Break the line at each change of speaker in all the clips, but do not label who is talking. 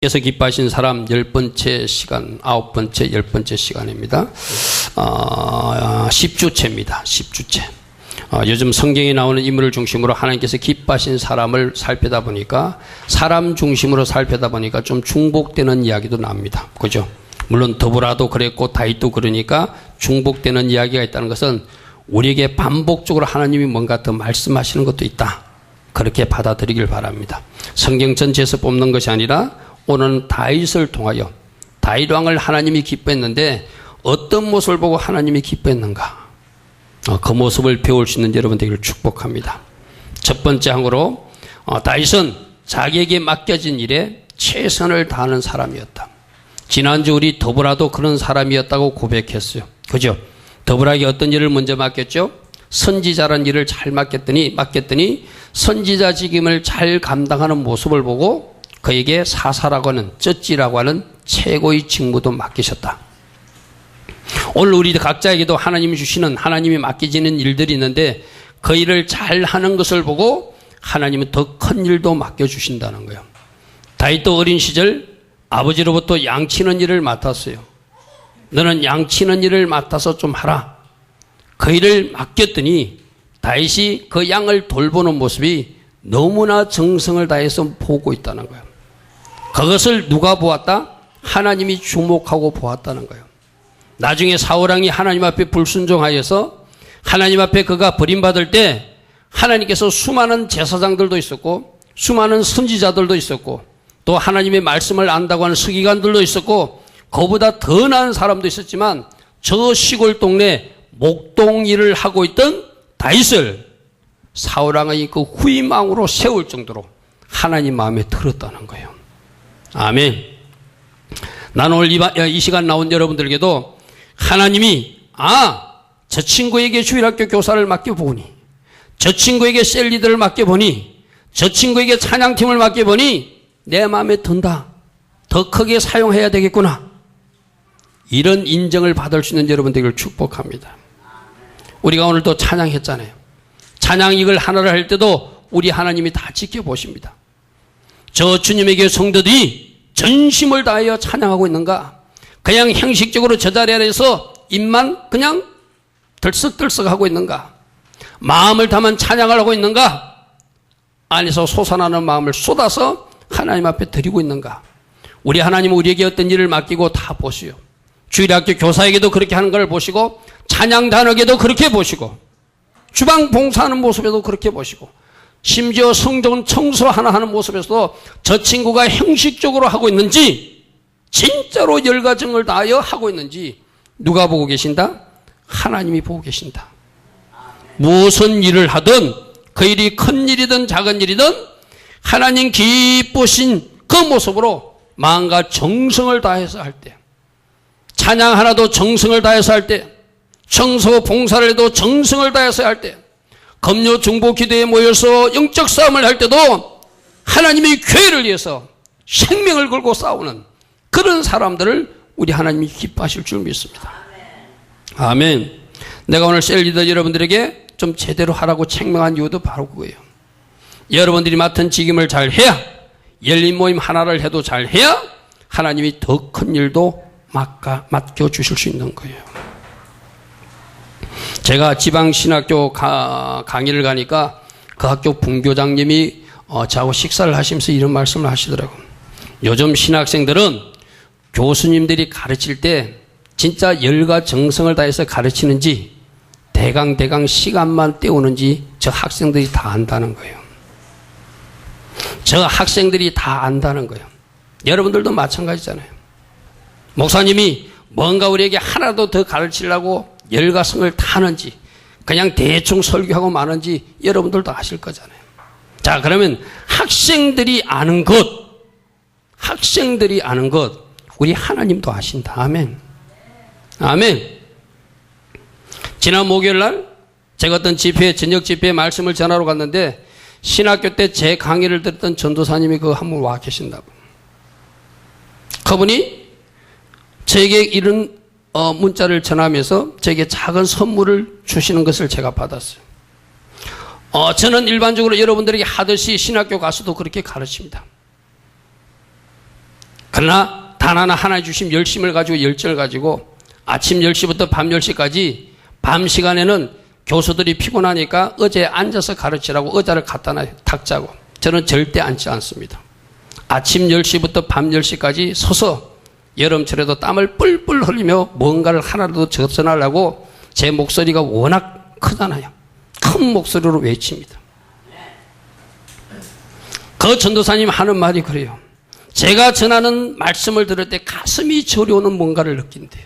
께서 기뻐하신 사람 10번째 시간, 9번째, 10번째 시간입니다. 10주째입니다. 10주째. 요즘 성경에 나오는 인물을 중심으로 하나님께서 기뻐하신 사람을 살펴다 보니까, 사람 중심으로 살펴다 보니까 좀 중복되는 이야기도 납니다. 그죠? 물론 더브라도 그랬고 다윗도 그러니까 중복되는 이야기가 있다는 것은 우리에게 반복적으로 하나님이 뭔가 더 말씀하시는 것도 있다. 그렇게 받아들이길 바랍니다. 성경 전체에서 뽑는 것이 아니라 오늘은 다윗을 통하여, 다윗 왕을 하나님이 기뻐했는데 어떤 모습을 보고 하나님이 기뻐했는가, 그 모습을 배울 수 있는 여러분 되기를 축복합니다. 첫 번째 항으로 다윗은 자기에게 맡겨진 일에 최선을 다하는 사람이었다. 지난주 우리 더브라도 그런 사람이었다고 고백했어요. 그죠? 더브라에게 어떤 일을 먼저 맡겼죠? 선지자라는 일을 잘 맡겼더니 선지자 직임을 잘 감당하는 모습을 보고 그에게 사사라고 하는, 쩌찌라고 하는 최고의 직무도 맡기셨다. 오늘 우리 각자에게도 하나님이 주시는, 하나님이 맡기지는 일들이 있는데 그 일을 잘 하는 것을 보고 하나님은 더 큰 일도 맡겨주신다는 거예요. 다윗도 어린 시절 아버지로부터 양치는 일을 맡았어요. 너는 양치는 일을 맡아서 좀 하라. 그 일을 맡겼더니 다윗이 그 양을 돌보는 모습이 너무나 정성을 다해서 보고 있다는 거예요. 그것을 누가 보았다? 하나님이 주목하고 보았다는 거예요. 나중에 사울왕이 하나님 앞에 불순종하여서 하나님 앞에 그가 버림받을 때 하나님께서 수많은 제사장들도 있었고 수많은 선지자들도 있었고 또 하나님의 말씀을 안다고 하는 서기관들도 있었고 그보다 더 나은 사람도 있었지만 저 시골 동네 목동 일을 하고 있던 다윗을 사울왕의 그 후임왕으로 세울 정도로 하나님 마음에 들었다는 거예요. 아멘. 나는 오늘 이 시간 나온 여러분들에게도 하나님이 저 친구에게 주일학교 교사를 맡겨보니, 저 친구에게 셀리더를 맡겨보니, 저 친구에게 찬양팀을 맡겨보니 내 마음에 든다. 더 크게 사용해야 되겠구나. 이런 인정을 받을 수 있는 여러분 되기를 축복합니다. 우리가 오늘 또 찬양했잖아요. 찬양 이걸 하나를 할 때도 우리 하나님이 다 지켜보십니다. 저 주님에게 성도들이 전심을 다하여 찬양하고 있는가? 그냥 형식적으로 저 자리 안에서 입만 그냥 들썩들썩하고 있는가? 마음을 담은 찬양을 하고 있는가? 안에서 솟아나는 마음을 쏟아서 하나님 앞에 드리고 있는가? 우리 하나님은 우리에게 어떤 일을 맡기고 다 보시오. 주일학교 교사에게도 그렇게 하는 걸 보시고 찬양단에게도 그렇게 보시고 주방 봉사하는 모습에도 그렇게 보시고 심지어 성전 청소 하나 하는 모습에서도 저 친구가 형식적으로 하고 있는지 진짜로 열과정을 다하여 하고 있는지 누가 보고 계신다? 하나님이 보고 계신다. 무슨 일을 하든 그 일이 큰 일이든 작은 일이든 하나님 기쁘신 그 모습으로 마음과 정성을 다해서 할 때, 찬양 하나도 정성을 다해서 할 때, 청소 봉사를 해도 정성을 다해서 할 때, 금요 중보 기도에 모여서 영적 싸움을 할 때도 하나님의 교회를 위해서 생명을 걸고 싸우는 그런 사람들을 우리 하나님이 기뻐하실 줄 믿습니다. 아멘. 내가 오늘 셀리더 여러분들에게 좀 제대로 하라고 책명한 이유도 바로 그거예요. 여러분들이 맡은 직임을 잘 해야, 열린 모임 하나를 해도 잘 해야 하나님이 더 큰 일도 맡겨주실 수 있는 거예요. 제가 지방신학교 강의를 가니까 그 학교 분교장님이 저하고 식사를 하시면서 이런 말씀을 하시더라고요. 요즘 신학생들은 교수님들이 가르칠 때 진짜 열과 정성을 다해서 가르치는지 대강 시간만 때우는지 저 학생들이 다 안다는 거예요. 저 학생들이 다 안다는 거예요. 여러분들도 마찬가지잖아요. 목사님이 뭔가 우리에게 하나도 더 가르치려고 열과 성을 다하는지 그냥 대충 설교하고 마는지 여러분들도 아실 거잖아요. 자, 그러면 학생들이 아는 것 우리 하나님도 아신다. 아멘. 아멘. 지난 목요일날 제가 어떤 집회, 저녁 집회에 말씀을 전하러 갔는데 신학교 때 제 강의를 듣던 전도사님이 그 한 분 와 계신다고. 그분이 저에게 이런 문자를 전하면서 저에게 작은 선물을 주시는 것을 제가 받았어요. 저는 일반적으로 여러분들에게 하듯이 신학교 가서도 그렇게 가르칩니다. 그러나 단 하나 주신 열심을 가지고 열정을 가지고 아침 10시부터 밤 10시까지 밤 시간에는 교수들이 피곤하니까 의자에 앉아서 가르치라고 의자를 갖다 놔요. 탁 자고. 저는 절대 앉지 않습니다. 아침 10시부터 밤 10시까지 서서 여름철에도 땀을 뿔뿔 흘리며 뭔가를 하나라도 전하려고 제 목소리가 워낙 크잖아요. 큰 목소리로 외칩니다. 그 전도사님 하는 말이 그래요. 제가 전하는 말씀을 들을 때 가슴이 저려오는 뭔가를 느낀대요.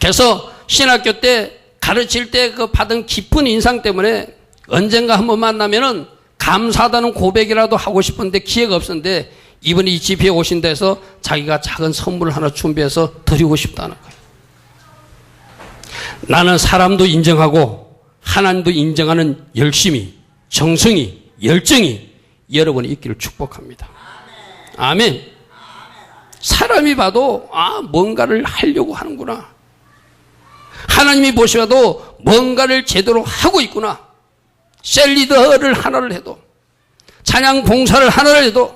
그래서 신학교 때 가르칠 때 그 받은 깊은 인상 때문에 언젠가 한번 만나면은 감사하다는 고백이라도 하고 싶은데 기회가 없었는데 이분이 이 집회에 오신다 해서 자기가 작은 선물을 하나 준비해서 드리고 싶다는 거예요. 나는 사람도 인정하고 하나님도 인정하는 열심이, 정성이, 열정이 여러분이 있기를 축복합니다. 아멘. 사람이 봐도 뭔가를 하려고 하는구나. 하나님이 보셔도 뭔가를 제대로 하고 있구나. 셀리더를 하나를 해도, 찬양 봉사를 하나를 해도,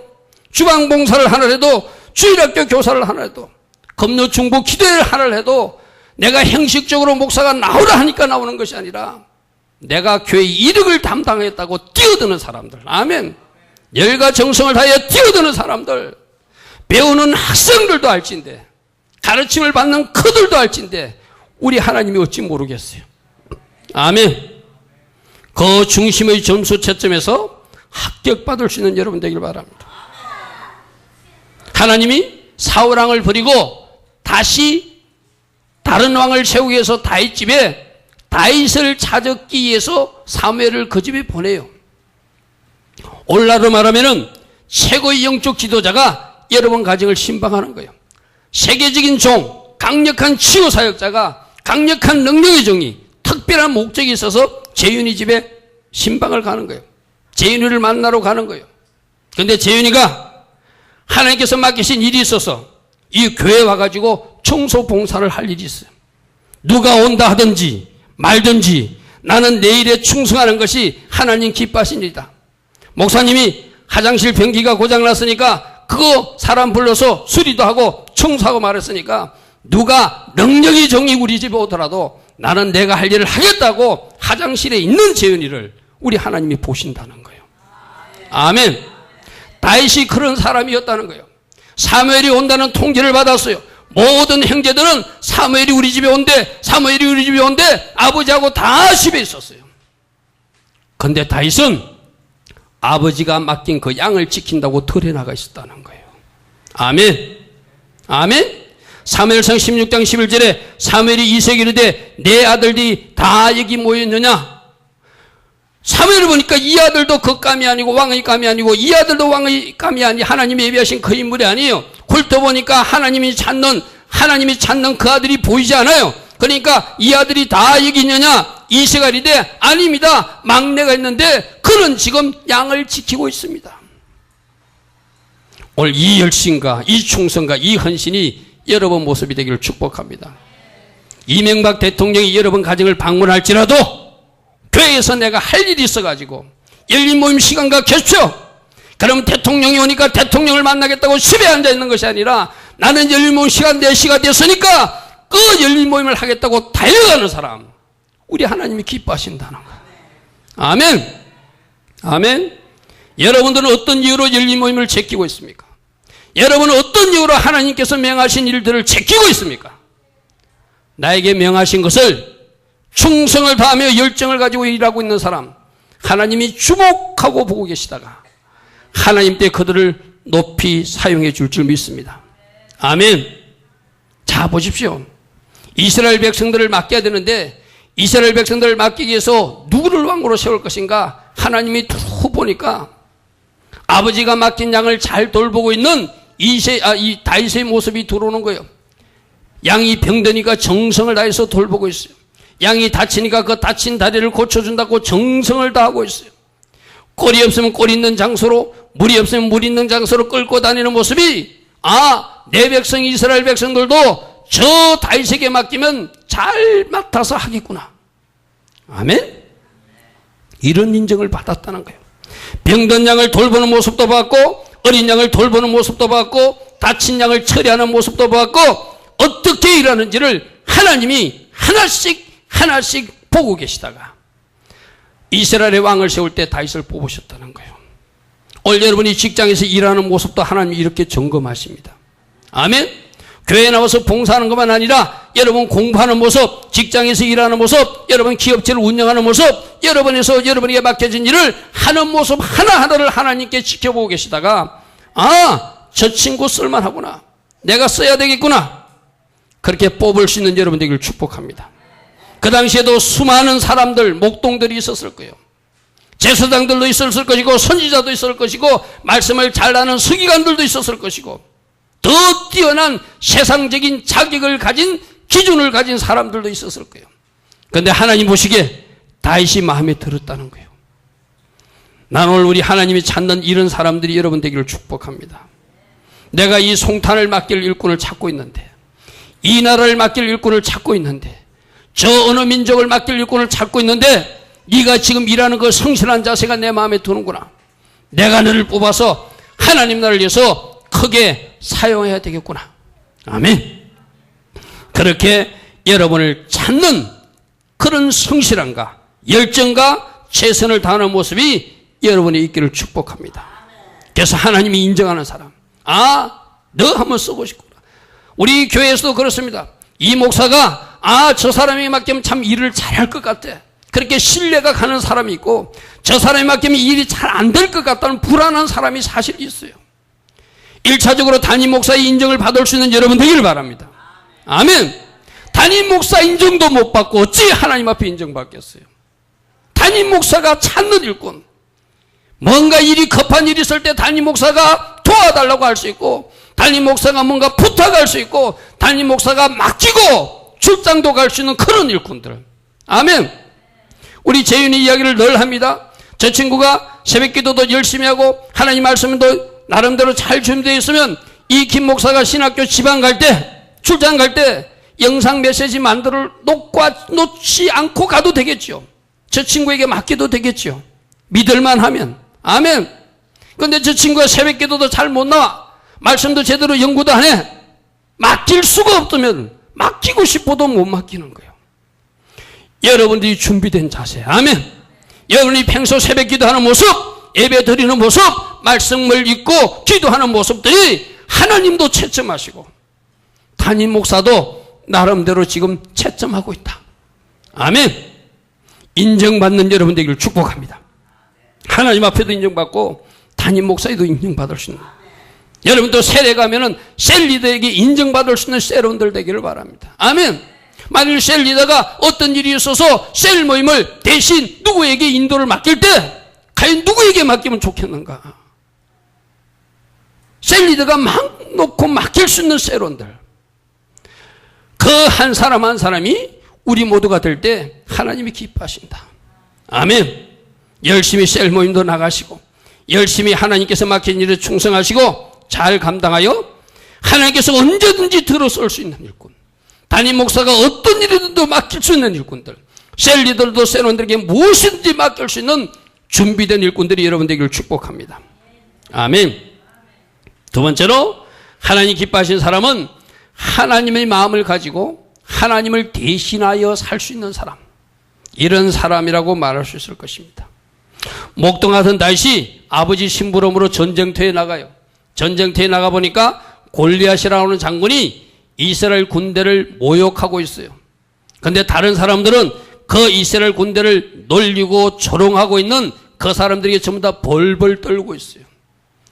주방 봉사를 하나를 해도, 주일학교 교사를 하나를 해도, 금요 중보 기도회를 하나를 해도 내가 형식적으로 목사가 나오라 하니까 나오는 것이 아니라 내가 교회 이력을 담당했다고 뛰어드는 사람들. 아멘. 열과 정성을 다해 뛰어드는 사람들, 배우는 학생들도 알진데, 가르침을 받는 그들도 알진데 우리 하나님이 어찌 모르겠어요. 아멘. 그 중심의 점수 채점에서 합격받을 수 있는 여러분 되길 바랍니다. 하나님이 사울왕을 버리고 다시 다른 왕을 세우기 위해서 다윗 집에 다윗을 찾기 위해서 사무엘을 그 집에 보내요. 오늘날로 말하면은 최고의 영적 지도자가 여러분 가정을 신방하는 거예요. 세계적인 종, 강력한 치유 사역자가 강력한 능력의 종이 특별한 목적이 있어서 재윤이 집에 신방을 가는 거예요. 재윤이를 만나러 가는 거예요. 그런데 재윤이가 하나님께서 맡기신 일이 있어서 이 교회에 와가지고 청소 봉사를 할 일이 있어요. 누가 온다 하든지 말든지 나는 내 일에 충성하는 것이 하나님 기뻐하신 일이다. 목사님이 화장실 변기가 고장났으니까 그거 사람 불러서 수리도 하고 청소하고 말했으니까 누가 능력이 정이 우리 집에 오더라도 나는 내가 할 일을 하겠다고 화장실에 있는 재윤이를 우리 하나님이 보신다는 거예요. 아멘. 다윗이 그런 사람이었다는 거예요. 사무엘이 온다는 통지를 받았어요. 모든 형제들은 사무엘이 우리 집에 온대, 사무엘이 우리 집에 온대, 아버지하고 다 집에 있었어요. 그런데 다윗은 아버지가 맡긴 그 양을 지킨다고 들에 나가 있었다는 거예요. 아멘. 아멘. 사무엘상 16장 11절에 사무엘이 이새에게 이르되 내 아들들이 다 여기 모였느냐? 사무엘을 보니까 이 아들도 그 감이 아니고 왕의 감이 아니고 이 아들도 왕의 감이 아니 하나님이 예비하신 그 인물이 아니에요. 훑어보니까 하나님이 찾는 그 아들이 보이지 않아요. 그러니까 이 아들이 다 여기 있느냐? 이새가 이르되 아닙니다. 막내가 있는데 그는 지금 양을 지키고 있습니다. 오늘 이 열심과 이 충성과 이 헌신이 여러분 모습이 되기를 축복합니다. 이명박 대통령이 여러분 가정을 방문할지라도 교회에서 내가 할 일이 있어가지고 열린 모임 시간과 겹쳐. 그럼 대통령이 오니까 대통령을 만나겠다고 집에 앉아있는 것이 아니라 나는 열린 모임 시간 4시가 됐으니까 그 열린 모임을 하겠다고 달려가는 사람, 우리 하나님이 기뻐하신다는 거예요. 아멘. 아멘. 여러분들은 어떤 이유로 열린 모임을 제끼고 있습니까? 여러분은 어떤 이유로 하나님께서 명하신 일들을 제끼고 있습니까? 나에게 명하신 것을 충성을 다하며 열정을 가지고 일하고 있는 사람, 하나님이 주목하고 보고 계시다가 하나님 때 그들을 높이 사용해 줄 줄 믿습니다. 아멘. 자, 보십시오. 이스라엘 백성들을 맡겨야 되는데 이스라엘 백성들을 맡기기 위해서 누구를 왕으로 세울 것인가? 하나님이 툭 보니까 아버지가 맡긴 양을 잘 돌보고 있는 이 다윗의 모습이 들어오는 거예요. 양이 병드니까 정성을 다해서 돌보고 있어요. 양이 다치니까 그 다친 다리를 고쳐준다고 정성을 다하고 있어요. 꼴이 없으면 꼴 있는 장소로, 물이 없으면 물 있는 장소로 끌고 다니는 모습이, 내 백성 이스라엘 백성들도 저 다윗에게 맡기면 잘 맡아서 하겠구나. 아멘. 이런 인정을 받았다는 거예요. 병든 양을 돌보는 모습도 봤고 어린 양을 돌보는 모습도 봤고 다친 양을 처리하는 모습도 보았고 어떻게 일하는지를 하나님이 하나씩 보고 계시다가 이스라엘의 왕을 세울 때 다윗을 뽑으셨다는 거예요. 오늘 여러분이 직장에서 일하는 모습도 하나님이 이렇게 점검하십니다. 아멘. 교회에 나와서 봉사하는 것만 아니라 여러분 공부하는 모습, 직장에서 일하는 모습, 여러분 기업체를 운영하는 모습, 여러분에게 맡겨진 일을 하는 모습 하나하나를 하나님께 지켜보고 계시다가 저 친구 쓸만하구나, 내가 써야 되겠구나, 그렇게 뽑을 수 있는 여러분 되기를 축복합니다. 그 당시에도 수많은 사람들, 목동들이 있었을 거예요. 제사장들도 있었을 것이고 선지자도 있었을 것이고 말씀을 잘 아는 서기관들도 있었을 것이고 더 뛰어난 세상적인 자격을 가진 기준을 가진 사람들도 있었을 거예요. 그런데 하나님 보시기에 다윗이 마음에 들었다는 거예요. 난 오늘 우리 하나님이 찾는 이런 사람들이 여러분 되기를 축복합니다. 내가 이 송탄을 맡길 일꾼을 찾고 있는데, 이 나라를 맡길 일꾼을 찾고 있는데, 저 어느 민족을 맡길 일꾼을 찾고 있는데 네가 지금 일하는 그 성실한 자세가 내 마음에 드는구나. 내가 너를 뽑아서 하나님 나라를 위해서 크게 사용해야 되겠구나. 아멘. 그렇게 여러분을 찾는 그런 성실함과 열정과 최선을 다하는 모습이 여러분이 있기를 축복합니다. 그래서 하나님이 인정하는 사람, 너 한번 써보고 싶구나. 우리 교회에서도 그렇습니다. 이 목사가 저 사람이 맡기면 참 일을 잘할 것 같아, 그렇게 신뢰가 가는 사람이 있고, 저 사람이 맡기면 일이 잘 안 될 것 같다는 불안한 사람이 사실 있어요. 1차적으로 담임 목사의 인정을 받을 수 있는 여러분 되기를 바랍니다. 아멘. 담임 목사 인정도 못 받고 어찌 하나님 앞에 인정받겠어요? 담임 목사가 찾는 일꾼, 뭔가 일이 급한 일이 있을 때 담임 목사가 도와달라고 할 수 있고, 담임 목사가 뭔가 부탁할 수 있고, 담임 목사가 맡기고 출장도 갈 수 있는 그런 일꾼들. 아멘. 우리 재윤이 이야기를 늘 합니다. 저 친구가 새벽기도도 열심히 하고 하나님 말씀도 나름대로 잘 준비되어 있으면 이 김 목사가 신학교 지방 갈 때, 출장 갈 때 영상 메시지 만들어 놓지 않고 가도 되겠죠. 저 친구에게 맡겨도 되겠죠. 믿을만 하면. 아멘. 그런데 저 친구가 새벽기도도 잘 못 나와, 말씀도 제대로 연구도 안 해. 맡길 수가 없으면 맡기고 싶어도 못 맡기는 거예요. 여러분들이 준비된 자세. 아멘. 여러분이 평소 새벽기도하는 모습, 예배 드리는 모습, 말씀을 읽고 기도하는 모습들이 하나님도 채점하시고 담임 목사도 나름대로 지금 채점하고 있다. 아멘. 인정받는 여러분 되기를 축복합니다. 하나님 앞에도 인정받고 담임 목사에도 인정받을 수 있는, 여러분도 셀에 가면은 셀 리더에게 인정받을 수 있는 셀원들 되기를 바랍니다. 아멘. 만일 셀 리더가 어떤 일이 있어서 셀 모임을 대신 누구에게 인도를 맡길 때 과연 누구에게 맡기면 좋겠는가? 셀 리더가 막 놓고 맡길 수 있는 셀원들, 그 한 사람 한 사람이 우리 모두가 될 때 하나님이 기뻐하신다. 아멘. 열심히 셀 모임도 나가시고 열심히 하나님께서 맡긴 일에 충성하시고 잘 감당하여 하나님께서 언제든지 들어설 수 있는 일꾼, 담임 목사가 어떤 일이든지 맡길 수 있는 일꾼들, 셀 리더도 셀원들에게 무엇이든지 맡길 수 있는 준비된 일꾼들이 여러분 되기를 축복합니다. 아멘. 두 번째로 하나님 기뻐하신 사람은 하나님의 마음을 가지고 하나님을 대신하여 살 수 있는 사람, 이런 사람이라고 말할 수 있을 것입니다. 목동하던 다윗이 아버지 심부름으로 전쟁터에 나가요. 전쟁터에 나가보니까 골리앗이라고 하는 장군이 이스라엘 군대를 모욕하고 있어요. 그런데 다른 사람들은 그 이스라엘 군대를 놀리고 조롱하고 있는 그 사람들에게 전부 다 벌벌 떨고 있어요.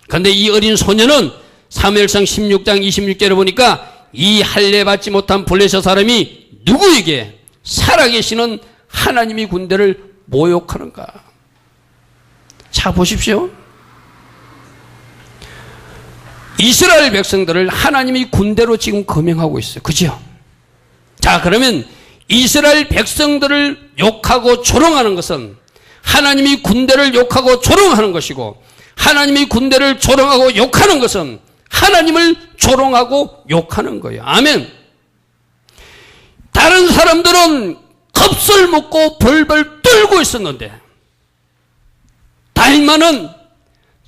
그런데 이 어린 소녀는 사무엘상 16장 26절에 보니까 이 할례 받지 못한 블레셋 사람이 누구에게 살아계시는 하나님의 군대를 모욕하는가. 자, 보십시오. 이스라엘 백성들을 하나님이 군대로 지금 거명하고 있어요. 그죠? 자, 그러면 이스라엘 백성들을 욕하고 조롱하는 것은 하나님이 군대를 욕하고 조롱하는 것이고, 하나님이 군대를 조롱하고 욕하는 것은 하나님을 조롱하고 욕하는 거예요. 아멘. 다른 사람들은 겁을 먹고 벌벌 떨고 있었는데 다윗만은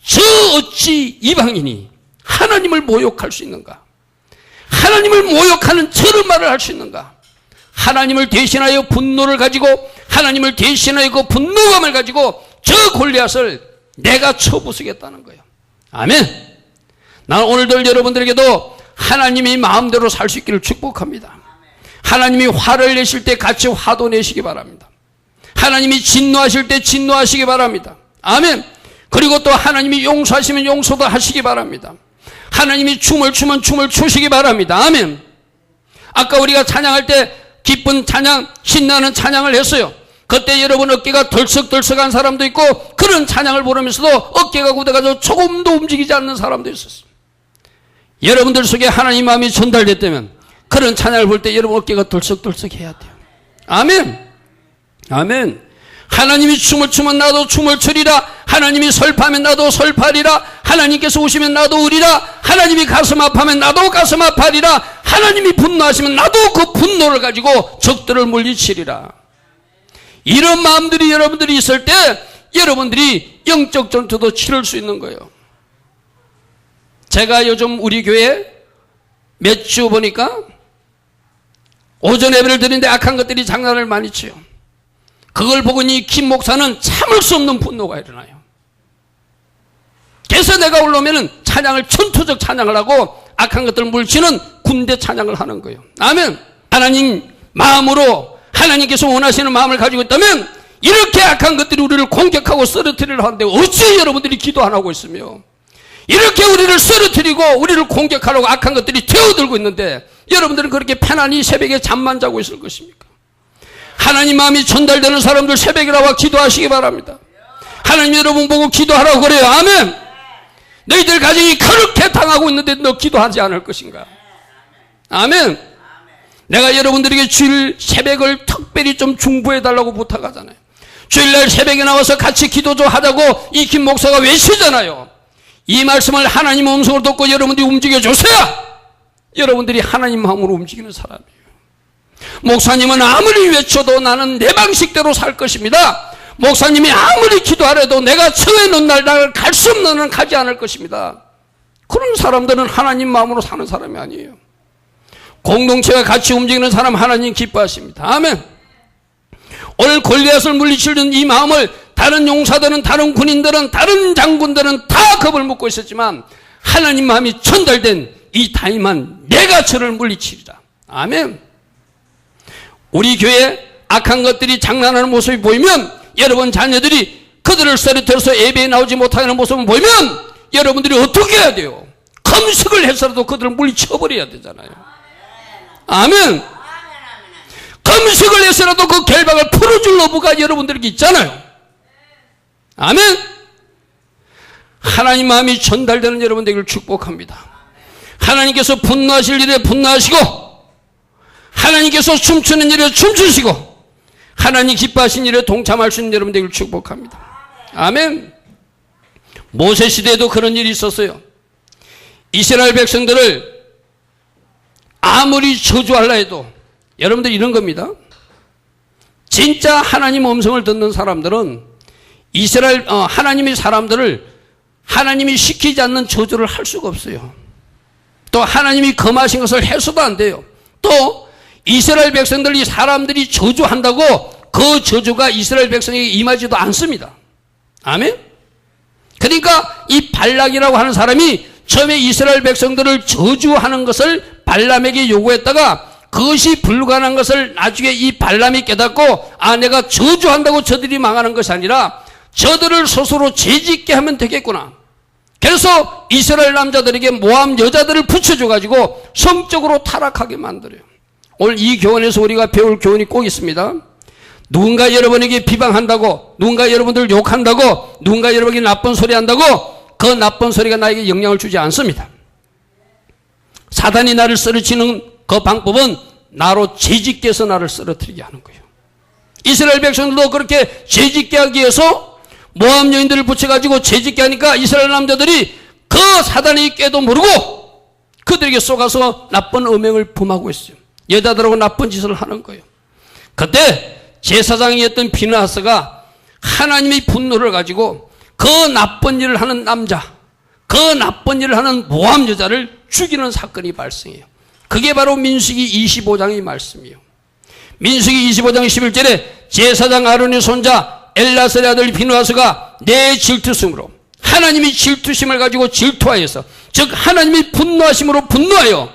저 어찌 이방인이 하나님을 모욕할 수 있는가? 하나님을 모욕하는 저런 말을 할 수 있는가? 하나님을 대신하여 분노를 가지고, 하나님을 대신하여 그 분노감을 가지고 저 골리앗을 내가 쳐부수겠다는 거예요. 아멘. 나는 오늘들 여러분들에게도 하나님이 마음대로 살 수 있기를 축복합니다. 하나님이 화를 내실 때 같이 화도 내시기 바랍니다. 하나님이 진노하실 때 진노하시기 바랍니다. 아멘. 그리고 또 하나님이 용서하시면 용서도 하시기 바랍니다. 하나님이 춤을 추면 춤을 추시기 바랍니다. 아멘. 아까 우리가 찬양할 때 기쁜 찬양, 신나는 찬양을 했어요. 그때 여러분 어깨가 덜썩덜썩한 사람도 있고, 그런 찬양을 부르면서도 어깨가 굳어가지고 조금도 움직이지 않는 사람도 있었어요. 여러분들 속에 하나님 마음이 전달됐다면 그런 찬양을 볼 때 여러분 어깨가 덜썩덜썩 해야 돼요. 아멘. 아멘. 하나님이 춤을 추면 나도 춤을 추리라. 하나님이 설파하면 나도 설파하리라. 하나님께서 우시면 나도 우리라. 하나님이 가슴 아파하면 나도 가슴 아파하리라. 하나님이 분노하시면 나도 그 분노를 가지고 적들을 물리치리라. 이런 마음들이 여러분들이 있을 때 여러분들이 영적 전투도 치를 수 있는 거예요. 제가 요즘 우리 교회 몇 주 보니까 오전 예배를 드리는데 악한 것들이 장난을 많이 치요. 그걸 보고 이 김 목사는 참을 수 없는 분노가 일어나요. 그래서 내가 올라오면은 찬양을 천투적 찬양을 하고 악한 것들을 물치는 군대 찬양을 하는 거예요. 아멘. 하나님 마음으로 하나님께서 원하시는 마음을 가지고 있다면 이렇게 악한 것들이 우리를 공격하고 쓰러뜨리려 하는데 어찌 여러분들이 기도 안 하고 있으며 이렇게 우리를 쓰러뜨리고 우리를 공격하려고 악한 것들이 되어들고 있는데 여러분들은 그렇게 편안히 새벽에 잠만 자고 있을 것입니까? 하나님 마음이 전달되는 사람들 새벽에 나와 기도하시기 바랍니다. 하나님 여러분 보고 기도하라고 그래요. 아멘. 너희들 가정이 그렇게 당하고 있는데 너 기도하지 않을 것인가? 아멘. 내가 여러분들에게 주일 새벽을 특별히 좀 중보해 달라고 부탁하잖아요. 주일날 새벽에 나와서 같이 기도 좀 하자고 이 김 목사가 외치잖아요. 이 말씀을 하나님 음성으로 듣고 여러분들이 움직여 주세요. 여러분들이 하나님 마음으로 움직이는 사람이에요. 목사님은 아무리 외쳐도 나는 내 방식대로 살 것입니다. 목사님이 아무리 기도하래도 내가 처해놓은 날 갈 수 없는 날 가지 않을 것입니다. 그런 사람들은 하나님 마음으로 사는 사람이 아니에요. 공동체가 같이 움직이는 사람 하나님 기뻐하십니다. 아멘. 오늘 골리앗을 물리치는 이 마음을 다른 용사들은, 다른 군인들은, 다른 장군들은 다 겁을 먹고 있었지만 하나님 마음이 전달된 이 다윗만 내가 저를 물리치리라. 아멘. 우리 교회에 악한 것들이 장난하는 모습이 보이면 여러분 자녀들이 그들을 쓰러뜨려서 예배에 나오지 못하는 모습을 보이면 여러분들이 어떻게 해야 돼요? 검색을 해서라도 그들을 물리쳐버려야 되잖아요. 아멘. 검색을 해서라도 그 결박을 풀어줄 노부가 여러분들에게 있잖아요. 아멘. 하나님 마음이 전달되는 여러분들에게 축복합니다. 하나님께서 분노하실 일에 분노하시고 하나님께서 춤추는 일에 춤추시고 하나님 기뻐하신 일에 동참할 수 있는 여러분들에게 축복합니다. 아멘. 모세 시대에도 그런 일이 있었어요. 이스라엘 백성들을 아무리 저주하려 해도 여러분들 이런 겁니다. 진짜 하나님 음성을 듣는 사람들은 하나님의 사람들을 하나님이 시키지 않는 저주를 할 수가 없어요. 또 하나님이 금하신 것을 해서도 안 돼요. 또 이스라엘 백성들, 이 사람들이 저주한다고 그 저주가 이스라엘 백성에게 임하지도 않습니다. 아멘. 그러니까 이 발락이라고 하는 사람이 처음에 이스라엘 백성들을 저주하는 것을 발람에게 요구했다가 그것이 불가능한 것을 나중에 이 발람이 깨닫고 내가 저주한다고 저들이 망하는 것이 아니라 저들을 스스로 죄짓게 하면 되겠구나. 그래서 이스라엘 남자들에게 모함 여자들을 붙여줘가지고 성적으로 타락하게 만들어요. 오늘 이 교훈에서 우리가 배울 교훈이 꼭 있습니다. 누군가 여러분에게 비방한다고, 누군가 여러분들 욕한다고, 누군가 여러분에게 나쁜 소리 한다고 그 나쁜 소리가 나에게 영향을 주지 않습니다. 사단이 나를 쓰러치는 그 방법은 나로 죄짓게 해서 나를 쓰러뜨리게 하는 거예요. 이스라엘 백성들도 그렇게 죄짓게 하기 위해서 모함 여인들을 붙여가지고 죄짓게 하니까 이스라엘 남자들이 그 사단의 꾀도 모르고 그들에게 쏘가서 나쁜 음행을 범하고 있어요. 여자들하고 나쁜 짓을 하는 거예요. 그때 제사장이었던 비느하스가 하나님의 분노를 가지고 그 나쁜 일을 하는 남자, 그 그 나쁜 일을 하는 모함 여자를 죽이는 사건이 발생해요. 그게 바로 민수기 25장의 말씀이에요. 민수기 25장 11절에 제사장 아론의 손자 엘라살의 아들 비누아스가 내 질투심으로, 하나님이 질투심을 가지고 질투하여서, 즉 하나님이 분노하심으로 분노하여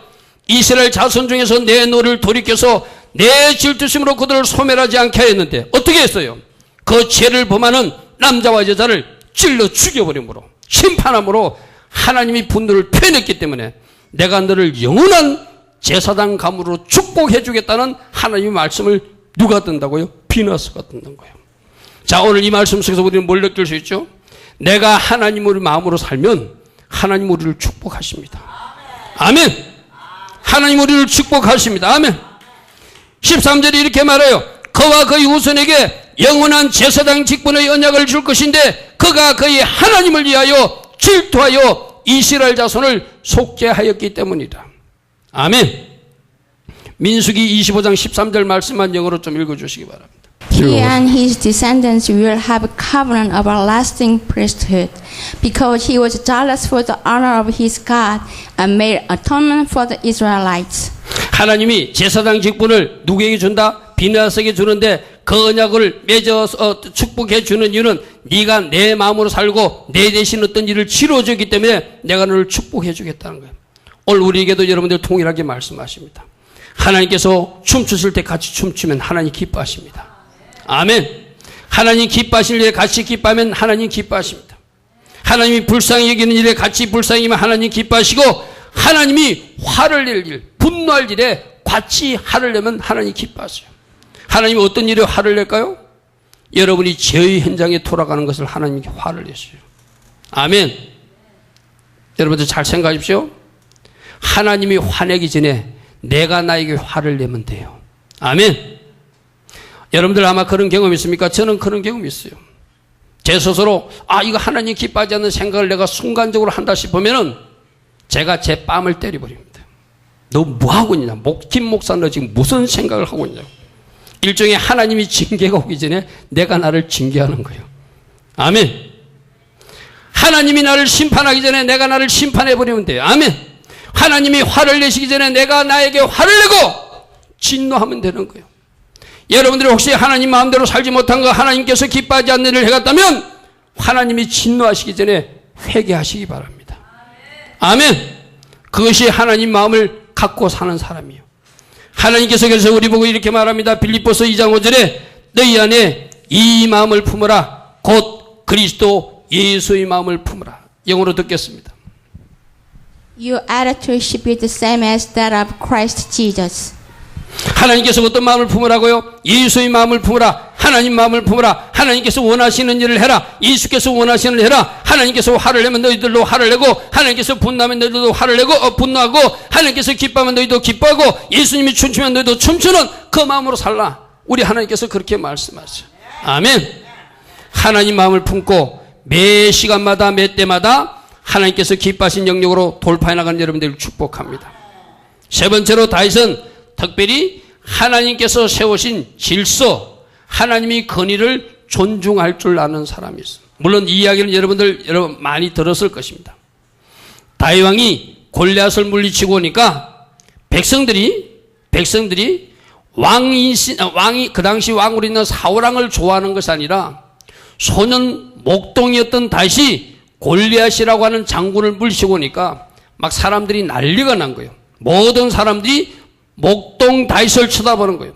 이스라엘 자손 중에서 내 노를 돌이켜서 내 질투심으로 그들을 소멸하지 않게 하였는데 어떻게 했어요? 그 죄를 범하는 남자와 여자를 찔러 죽여버림으로, 심판함으로 하나님이 분노를 표현했기 때문에 내가 너를 영원한 제사장 가문으로 축복해 주겠다는 하나님의 말씀을 누가 든다고요? 비누아스가 듣는 거예요. 자, 오늘 이 말씀 속에서 우리는 뭘 느낄 수 있죠? 내가 하나님의 마음으로 살면 하나님 우리를 축복하십니다. 아멘. 하나님 우리를 축복하십니다. 아멘. 13절에 이렇게 말해요. 그와 그의 후손에게 영원한 제사장 직분의 언약을 줄 것인데 그가 그의 하나님을 위하여 질투하여 이스라엘 자손을 속죄하였기 때문이다. 아멘. 민수기 25장 13절 말씀만 영어로 좀 읽어주시기 바랍니다.
He and his descendants will have a covenant of everlasting priesthood, because he was jealous for the honor of his God and made atonement for the Israelites.
하나님이 제사장 직분을 누구에게 준다? 비누아스에게 주는데 그 언약을 맺어서 축복해 주는 이유는 네가 내 마음으로 살고 내 대신 어떤 일을 치러주기 때문에 내가 너를 축복해 주겠다는 거예요. 오늘 우리에게도 여러분들 동일하게 말씀하십니다. 하나님께서 춤추실 때 같이 춤추면 하나님 기뻐하십니다. 아멘. 하나님 기뻐하실 일에 같이 기뻐하면 하나님 기뻐하십니다. 하나님이 불쌍히 여기는 일에 같이 불쌍히면 하나님 기뻐하시고, 하나님이 화를 낼 일, 분노할 일에 같이 화를 내면 하나님 기뻐하세요. 하나님이 어떤 일에 화를 낼까요? 여러분이 죄의 현장에 돌아가는 것을 하나님께 화를 내세요. 아멘. 여러분들 잘 생각하십시오. 하나님이 화내기 전에 내가 나에게 화를 내면 돼요. 아멘. 여러분들 아마 그런 경험 있습니까? 저는 그런 경험이 있어요. 제 스스로 이거 하나님 기뻐하지 않는 생각을 내가 순간적으로 한다 싶으면은 제가 제 뺨을 때려버립니다. 너 뭐하고 있냐? 김 목사 너 지금 무슨 생각을 하고 있냐고. 일종의 하나님이 징계가 오기 전에 내가 나를 징계하는 거예요. 아멘. 하나님이 나를 심판하기 전에 내가 나를 심판해버리면 돼요. 아멘. 하나님이 화를 내시기 전에 내가 나에게 화를 내고 진노하면 되는 거예요. 여러분들이 혹시 하나님 마음대로 살지 못한 거, 하나님께서 기뻐하지 않는 일을 해갔다면 하나님이 진노하시기 전에 회개하시기 바랍니다. 아멘. 그것이 하나님 마음을 갖고 사는 사람이에요. 하나님께서 그래서 우리 보고 이렇게 말합니다. 빌립보서 2장 5절에 너희 안에 이 마음을 품으라. 곧 그리스도 예수의 마음을 품으라. 영어로 듣겠습니다.
Your attitude should be the same as that of Christ Jesus.
하나님께서 어떤 마음을 품으라고요? 예수의 마음을 품으라. 하나님 마음을 품으라. 하나님께서 원하시는 일을 해라. 예수께서 원하시는 일을 해라. 하나님께서 화를 내면 너희들도 화를 내고, 하나님께서 분노하면 너희들도 화를 내고 분노하고, 하나님께서 기뻐하면 너희도 기뻐하고, 예수님이 춤추면 너희도 춤추는 그 마음으로 살라. 우리 하나님께서 그렇게 말씀하세요. 아멘. 하나님 마음을 품고 매 시간마다 매 때마다 하나님께서 기뻐하신 영역으로 돌파해 나가는 여러분들을 축복합니다. 세 번째로 다윗은 특별히 하나님께서 세우신 질서, 하나님이 건의를 존중할 줄 아는 사람이 있어요. 물론 이 이야기는 여러분들 많이 들었을 것입니다. 다윗 왕이 골리앗을 물리치고 오니까 백성들이 왕이 그 당시 왕으로 있는 사울 왕을 좋아하는 것이 아니라 소년 목동이었던 다윗이 골리앗이라고 하는 장군을 물리치고 오니까 막 사람들이 난리가 난 거예요. 모든 사람들이 목동 다윗을 쳐다보는 거예요.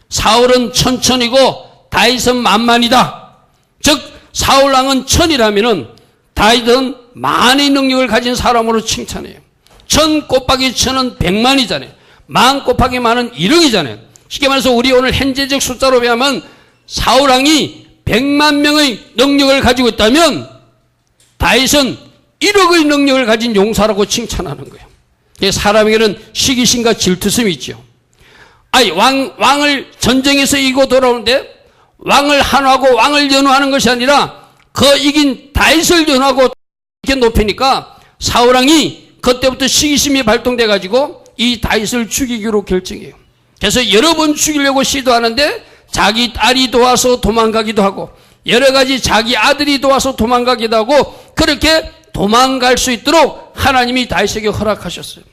사울은 천천이고 다윗은 만만이다. 즉 사울 왕은 천이라면은 다윗은 만의 능력을 가진 사람으로 칭찬해요. 천 곱하기 천은 100만이잖아요. 만 곱하기 만은 1억이잖아요. 쉽게 말해서 우리 오늘 현재적 숫자로 비하면 사울 왕이 100만 명의 능력을 가지고 있다면 다윗은 1억의 능력을 가진 용사라고 칭찬하는 거예요. 사람에게는 시기심과 질투심이 있죠. 왕을 전쟁에서 이기고 돌아오는데 왕을 한호하고 왕을 연호하는 것이 아니라 그 이긴 다윗을 연호하고 이렇게 높이니까 사울왕이 그때부터 시기심이 발동돼 가지고 이 다윗을 죽이기로 결정해요. 그래서 여러 번 죽이려고 시도하는데 자기 딸이 도와서 도망가기도 하고 여러 가지 자기 아들이 도와서 도망가기도 하고 그렇게 도망갈 수 있도록 하나님이 다윗에게 허락하셨어요.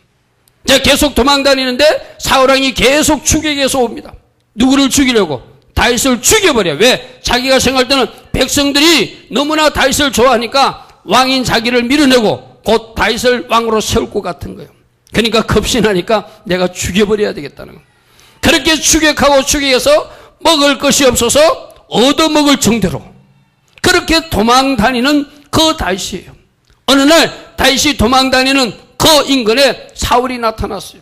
자, 계속 도망다니는데 사울왕이 계속 추격해서 옵니다. 누구를 죽이려고? 다윗을 죽여버려. 왜? 자기가 생각할 때는 백성들이 너무나 다윗을 좋아하니까 왕인 자기를 밀어내고 곧 다윗을 왕으로 세울 것 같은 거예요. 그러니까 급신하니까 내가 죽여버려야 되겠다는 거예요. 그렇게 추격하고 추격해서 먹을 것이 없어서 얻어먹을 정도로 그렇게 도망다니는 그 다윗이에요. 어느 날 다윗이 도망다니는 그 인근에 사울이 나타났어요.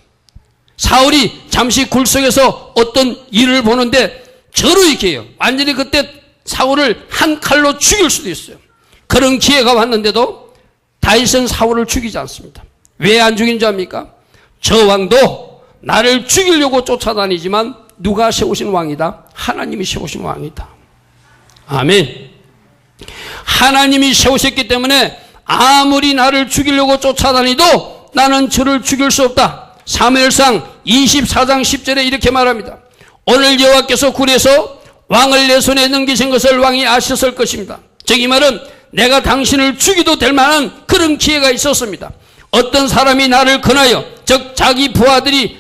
사울이 잠시 굴 속에서 어떤 일을 보는데 저로 이렇게 해요. 완전히 그때 사울을 한 칼로 죽일 수도 있어요. 그런 기회가 왔는데도 다윗은 사울을 죽이지 않습니다. 왜 안 죽인 줄 압니까? 저 왕도 나를 죽이려고 쫓아다니지만 누가 세우신 왕이다? 하나님이 세우신 왕이다. 아멘. 하나님이 세우셨기 때문에 아무리 나를 죽이려고 쫓아다니도 나는 저를 죽일 수 없다. 사무엘상 24장 10절에 이렇게 말합니다. 오늘 여호와께서 굴에서 왕을 내 손에 넘기신 것을 왕이 아셨을 것입니다. 즉 이 말은 내가 당신을 죽이도 될 만한 그런 기회가 있었습니다. 어떤 사람이 나를 권하여, 즉 자기 부하들이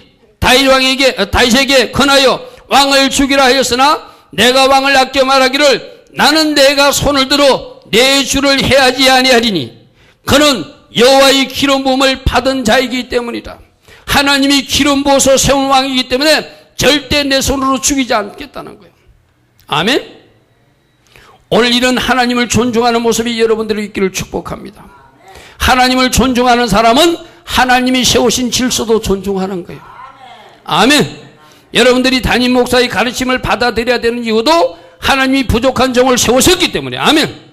다윗에게 권하여 왕을 죽이라 하였으나 내가 왕을 아껴 말하기를 나는 내가 손을 들어 내 주를 해하지 아니하리니 그는 여호와의 기름 부음을 받은 자이기 때문이다. 하나님이 기름 부어서 세운 왕이기 때문에 절대 내 손으로 죽이지 않겠다는 거예요. 아멘. 오늘 이런 하나님을 존중하는 모습이 여러분들이 있기를 축복합니다. 하나님을 존중하는 사람은 하나님이 세우신 질서도 존중하는 거예요. 아멘. 여러분들이 담임 목사의 가르침을 받아들여야 되는 이유도 하나님이 부족한 종을 세우셨기 때문에. 아멘.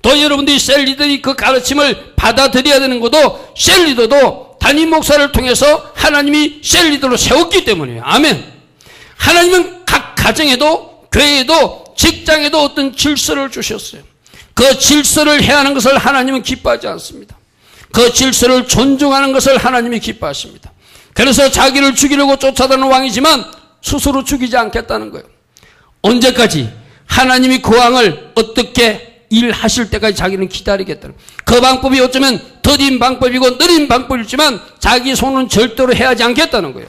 또 여러분들이 셀리들이 그 가르침을 받아들여야 되는 것도 셀리더도 담임 목사를 통해서 하나님이 셀리더로 세웠기 때문이에요. 아멘. 하나님은 각 가정에도 교회에도 직장에도 어떤 질서를 주셨어요. 그 질서를 해하는 것을 하나님은 기뻐하지 않습니다. 그 질서를 존중하는 것을 하나님이 기뻐하십니다. 그래서 자기를 죽이려고 쫓아다니는 왕이지만 스스로 죽이지 않겠다는 거예요. 언제까지? 하나님이 그 왕을 어떻게 일하실 때까지 자기는 기다리겠다는 거예요. 그 방법이 어쩌면 더딘 방법이고 느린 방법이지만 자기 손은 절대로 해하지 않겠다는 거예요.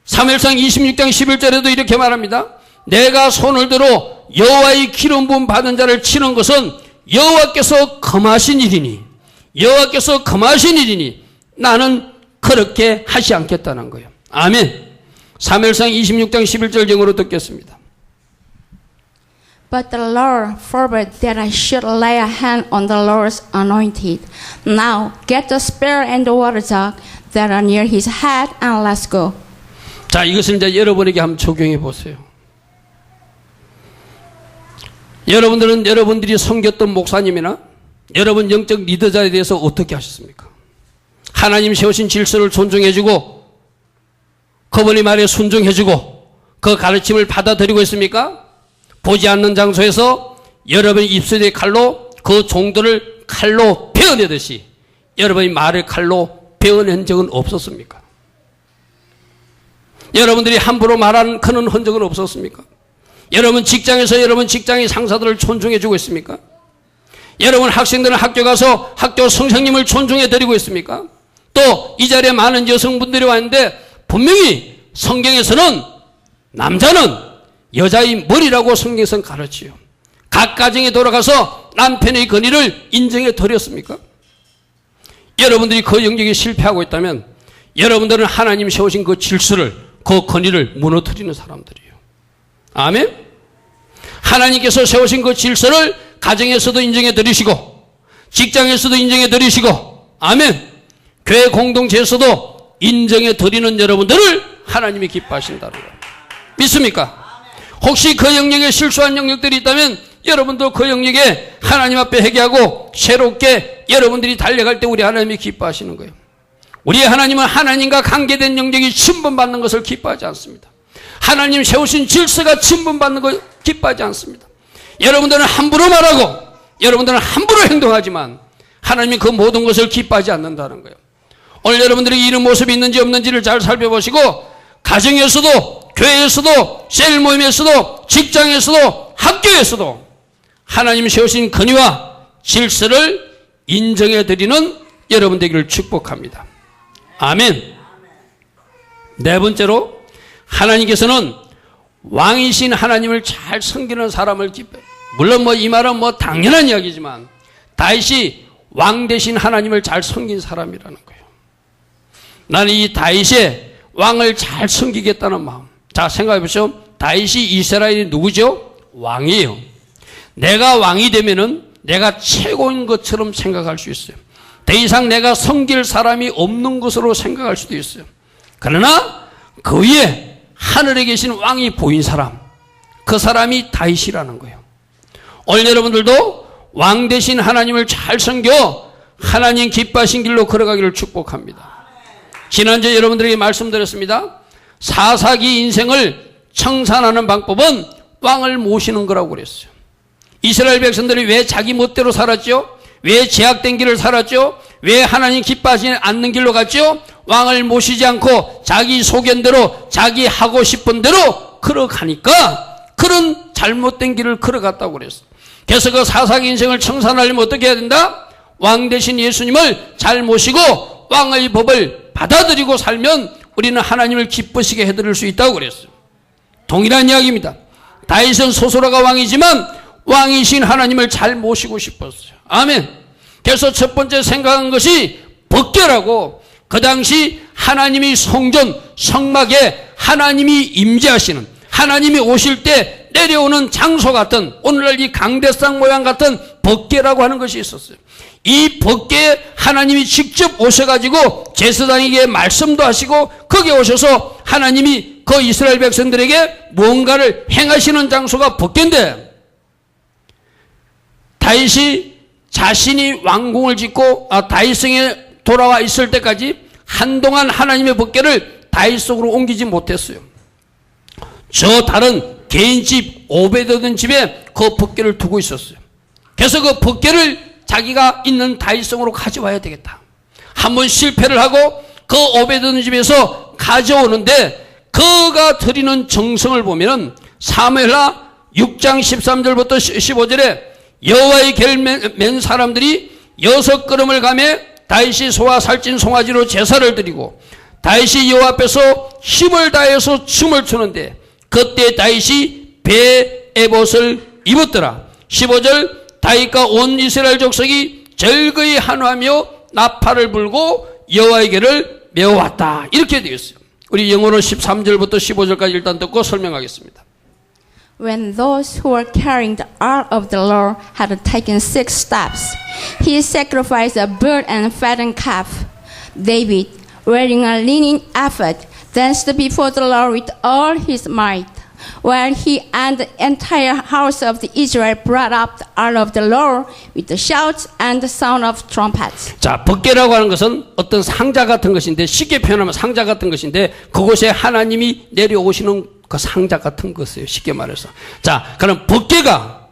사무엘상 26장 11절에도 이렇게 말합니다. 내가 손을 들어 여호와의 기름 부음 받은 자를 치는 것은 여호와께서 금하신 일이니 여호와께서 금하신 일이니 나는 그렇게 하지 않겠다는 거예요. 아멘. 사무엘상 26장 11절 정으로 듣겠습니다.
But the Lord forbade that I should lay a hand on the Lord's anointed. Now get the spear and the water jug that are near his head and let's go.
자, 이것을 이제 여러분에게 한번 적용해 보세요. 여러분들은 여러분들이 섬겼던 목사님이나 여러분 영적 리더자에 대해서 어떻게 하셨습니까? 하나님 세우신 질서를 존중해주고 그분의 말에 순종해주고 그 가르침을 받아들이고 있습니까? 보지 않는 장소에서 여러분의 입술의 칼로 그 종들을 칼로 베어내듯이 여러분의 말을 칼로 베어낸 적은 없었습니까? 여러분들이 함부로 말하는 그런 흔적은 없었습니까? 여러분 직장에서 여러분 직장의 상사들을 존중해주고 있습니까? 여러분 학생들은 학교 가서 학교 선생님을 존중해드리고 있습니까? 또 이 자리에 많은 여성분들이 왔는데 분명히 성경에서는 남자는 여자의 머리라고 성경에서는 가르치요. 각 가정에 돌아가서 남편의 권위를 인정해 드렸습니까? 여러분들이 그 영역에 실패하고 있다면 여러분들은 하나님 세우신 그 질서를 그 권위를 무너뜨리는 사람들이에요. 아멘. 하나님께서 세우신 그 질서를 가정에서도 인정해 드리시고 직장에서도 인정해 드리시고 아멘. 교회 공동체에서도 인정해 드리는 여러분들을 하나님이 기뻐하신다는 거예요. 믿습니까? 혹시 그 영역에 실수한 영역들이 있다면 여러분도 그 영역에 하나님 앞에 회개하고 새롭게 여러분들이 달려갈 때 우리 하나님이 기뻐하시는 거예요. 우리 하나님은 하나님과 관계된 영역이 침범받는 것을 기뻐하지 않습니다. 하나님 세우신 질서가 침범받는 걸 기뻐하지 않습니다. 여러분들은 함부로 말하고 여러분들은 함부로 행동하지만 하나님이 그 모든 것을 기뻐하지 않는다는 거예요. 오늘 여러분들이 이런 모습이 있는지 없는지를 잘 살펴보시고 가정에서도 교회에서도 셀 모임에서도 직장에서도 학교에서도 하나님 세우신 권위와 질서를 인정해 드리는 여러분 되기를 축복합니다. 아멘. 네 번째로, 하나님께서는 왕이신 하나님을 잘 섬기는 사람을 기뻐해요. 물론 이 말은 당연한 이야기지만 다윗이 왕 대신 하나님을 잘 섬긴 사람이라는 거예요. 나는 이 다윗의 왕을 잘 섬기겠다는 마음. 자, 생각해 보시오. 다윗이 이스라엘의 누구죠? 왕이에요. 내가 왕이 되면은 내가 최고인 것처럼 생각할 수 있어요. 더 이상 내가 섬길 사람이 없는 것으로 생각할 수도 있어요. 그러나 그 위에 하늘에 계신 왕이 보인 사람, 그 사람이 다윗이라는 거예요. 오늘 여러분들도 왕 대신 하나님을 잘 섬겨 하나님 기뻐하신 길로 걸어가기를 축복합니다. 지난주에 여러분들에게 말씀드렸습니다. 사사기 인생을 청산하는 방법은 왕을 모시는 거라고 그랬어요. 이스라엘 백성들이 왜 자기 멋대로 살았죠? 왜 제약된 길을 살았죠? 왜 하나님 기뻐하지 않는 길로 갔죠? 왕을 모시지 않고 자기 소견대로 자기 하고 싶은 대로 걸어가니까 그런 잘못된 길을 걸어갔다고 그랬어요. 그래서 그 사사기 인생을 청산하려면 어떻게 해야 된다? 왕 대신 예수님을 잘 모시고 왕의 법을 받아들이고 살면 우리는 하나님을 기쁘시게 해드릴 수 있다고 그랬어요. 동일한 이야기입니다. 다윗은 소수라가 왕이지만 왕이신 하나님을 잘 모시고 싶었어요. 아멘. 그래서 첫 번째 생각한 것이 법궤라고, 그 당시 하나님이 성전, 성막에 하나님이 임재하시는, 하나님이 오실 때 내려오는 장소 같은, 오늘날 이 강대상 모양 같은 법궤라고 하는 것이 있었어요. 이 법궤에 하나님이 직접 오셔가지고 제사장에게 말씀도 하시고 거기에 오셔서 하나님이 그 이스라엘 백성들에게 무언가를 행하시는 장소가 법궤인데, 다윗이 자신이 왕궁을 짓고 다윗성에 돌아와 있을 때까지 한동안 하나님의 법궤를 다윗 속으로 옮기지 못했어요. 저 다른 개인집 오베드돔 집에 그 법궤를 두고 있었어요. 그래서 그 법궤를 자기가 있는 다윗성으로 가져와야 되겠다. 한번 실패를 하고 그 오베드돔 집에서 가져오는데 그가 드리는 정성을 보면은 사무엘하 6장 13절부터 15절에 여호와의 궤를 맨 사람들이 6걸음을 가매 다윗이 소와 살찐 송아지로 제사를 드리고 다윗이 여호와 앞에서 힘을 다해서 춤을 추는데 그때 다윗이 배 에봇을 입었더라. 15절 다윗과 온 이스라엘 족속이 절거히 한호하며 나팔을 불고 여호와의 궤를 메워왔다. 이렇게 되어 있어요. 우리 영어로 13절부터 15절까지 일단 듣고 설명하겠습니다.
When those who were carrying the ark of the Lord had taken 6 steps, he sacrificed a bird and fattened calf. David, wearing a linen ephod, danced before the Lord with all his might, while he and the entire house of the Israel brought up the ark of the Lord with the shouts and the sound of trumpets.
자, 법궤라고 하는 것은 어떤 상자 같은 것인데, 쉽게 표현하면 상자 같은 것인데 그곳에 하나님이 내려오시는 그 상자 같은 것이에요. 쉽게 말해서. 자, 그럼 법궤가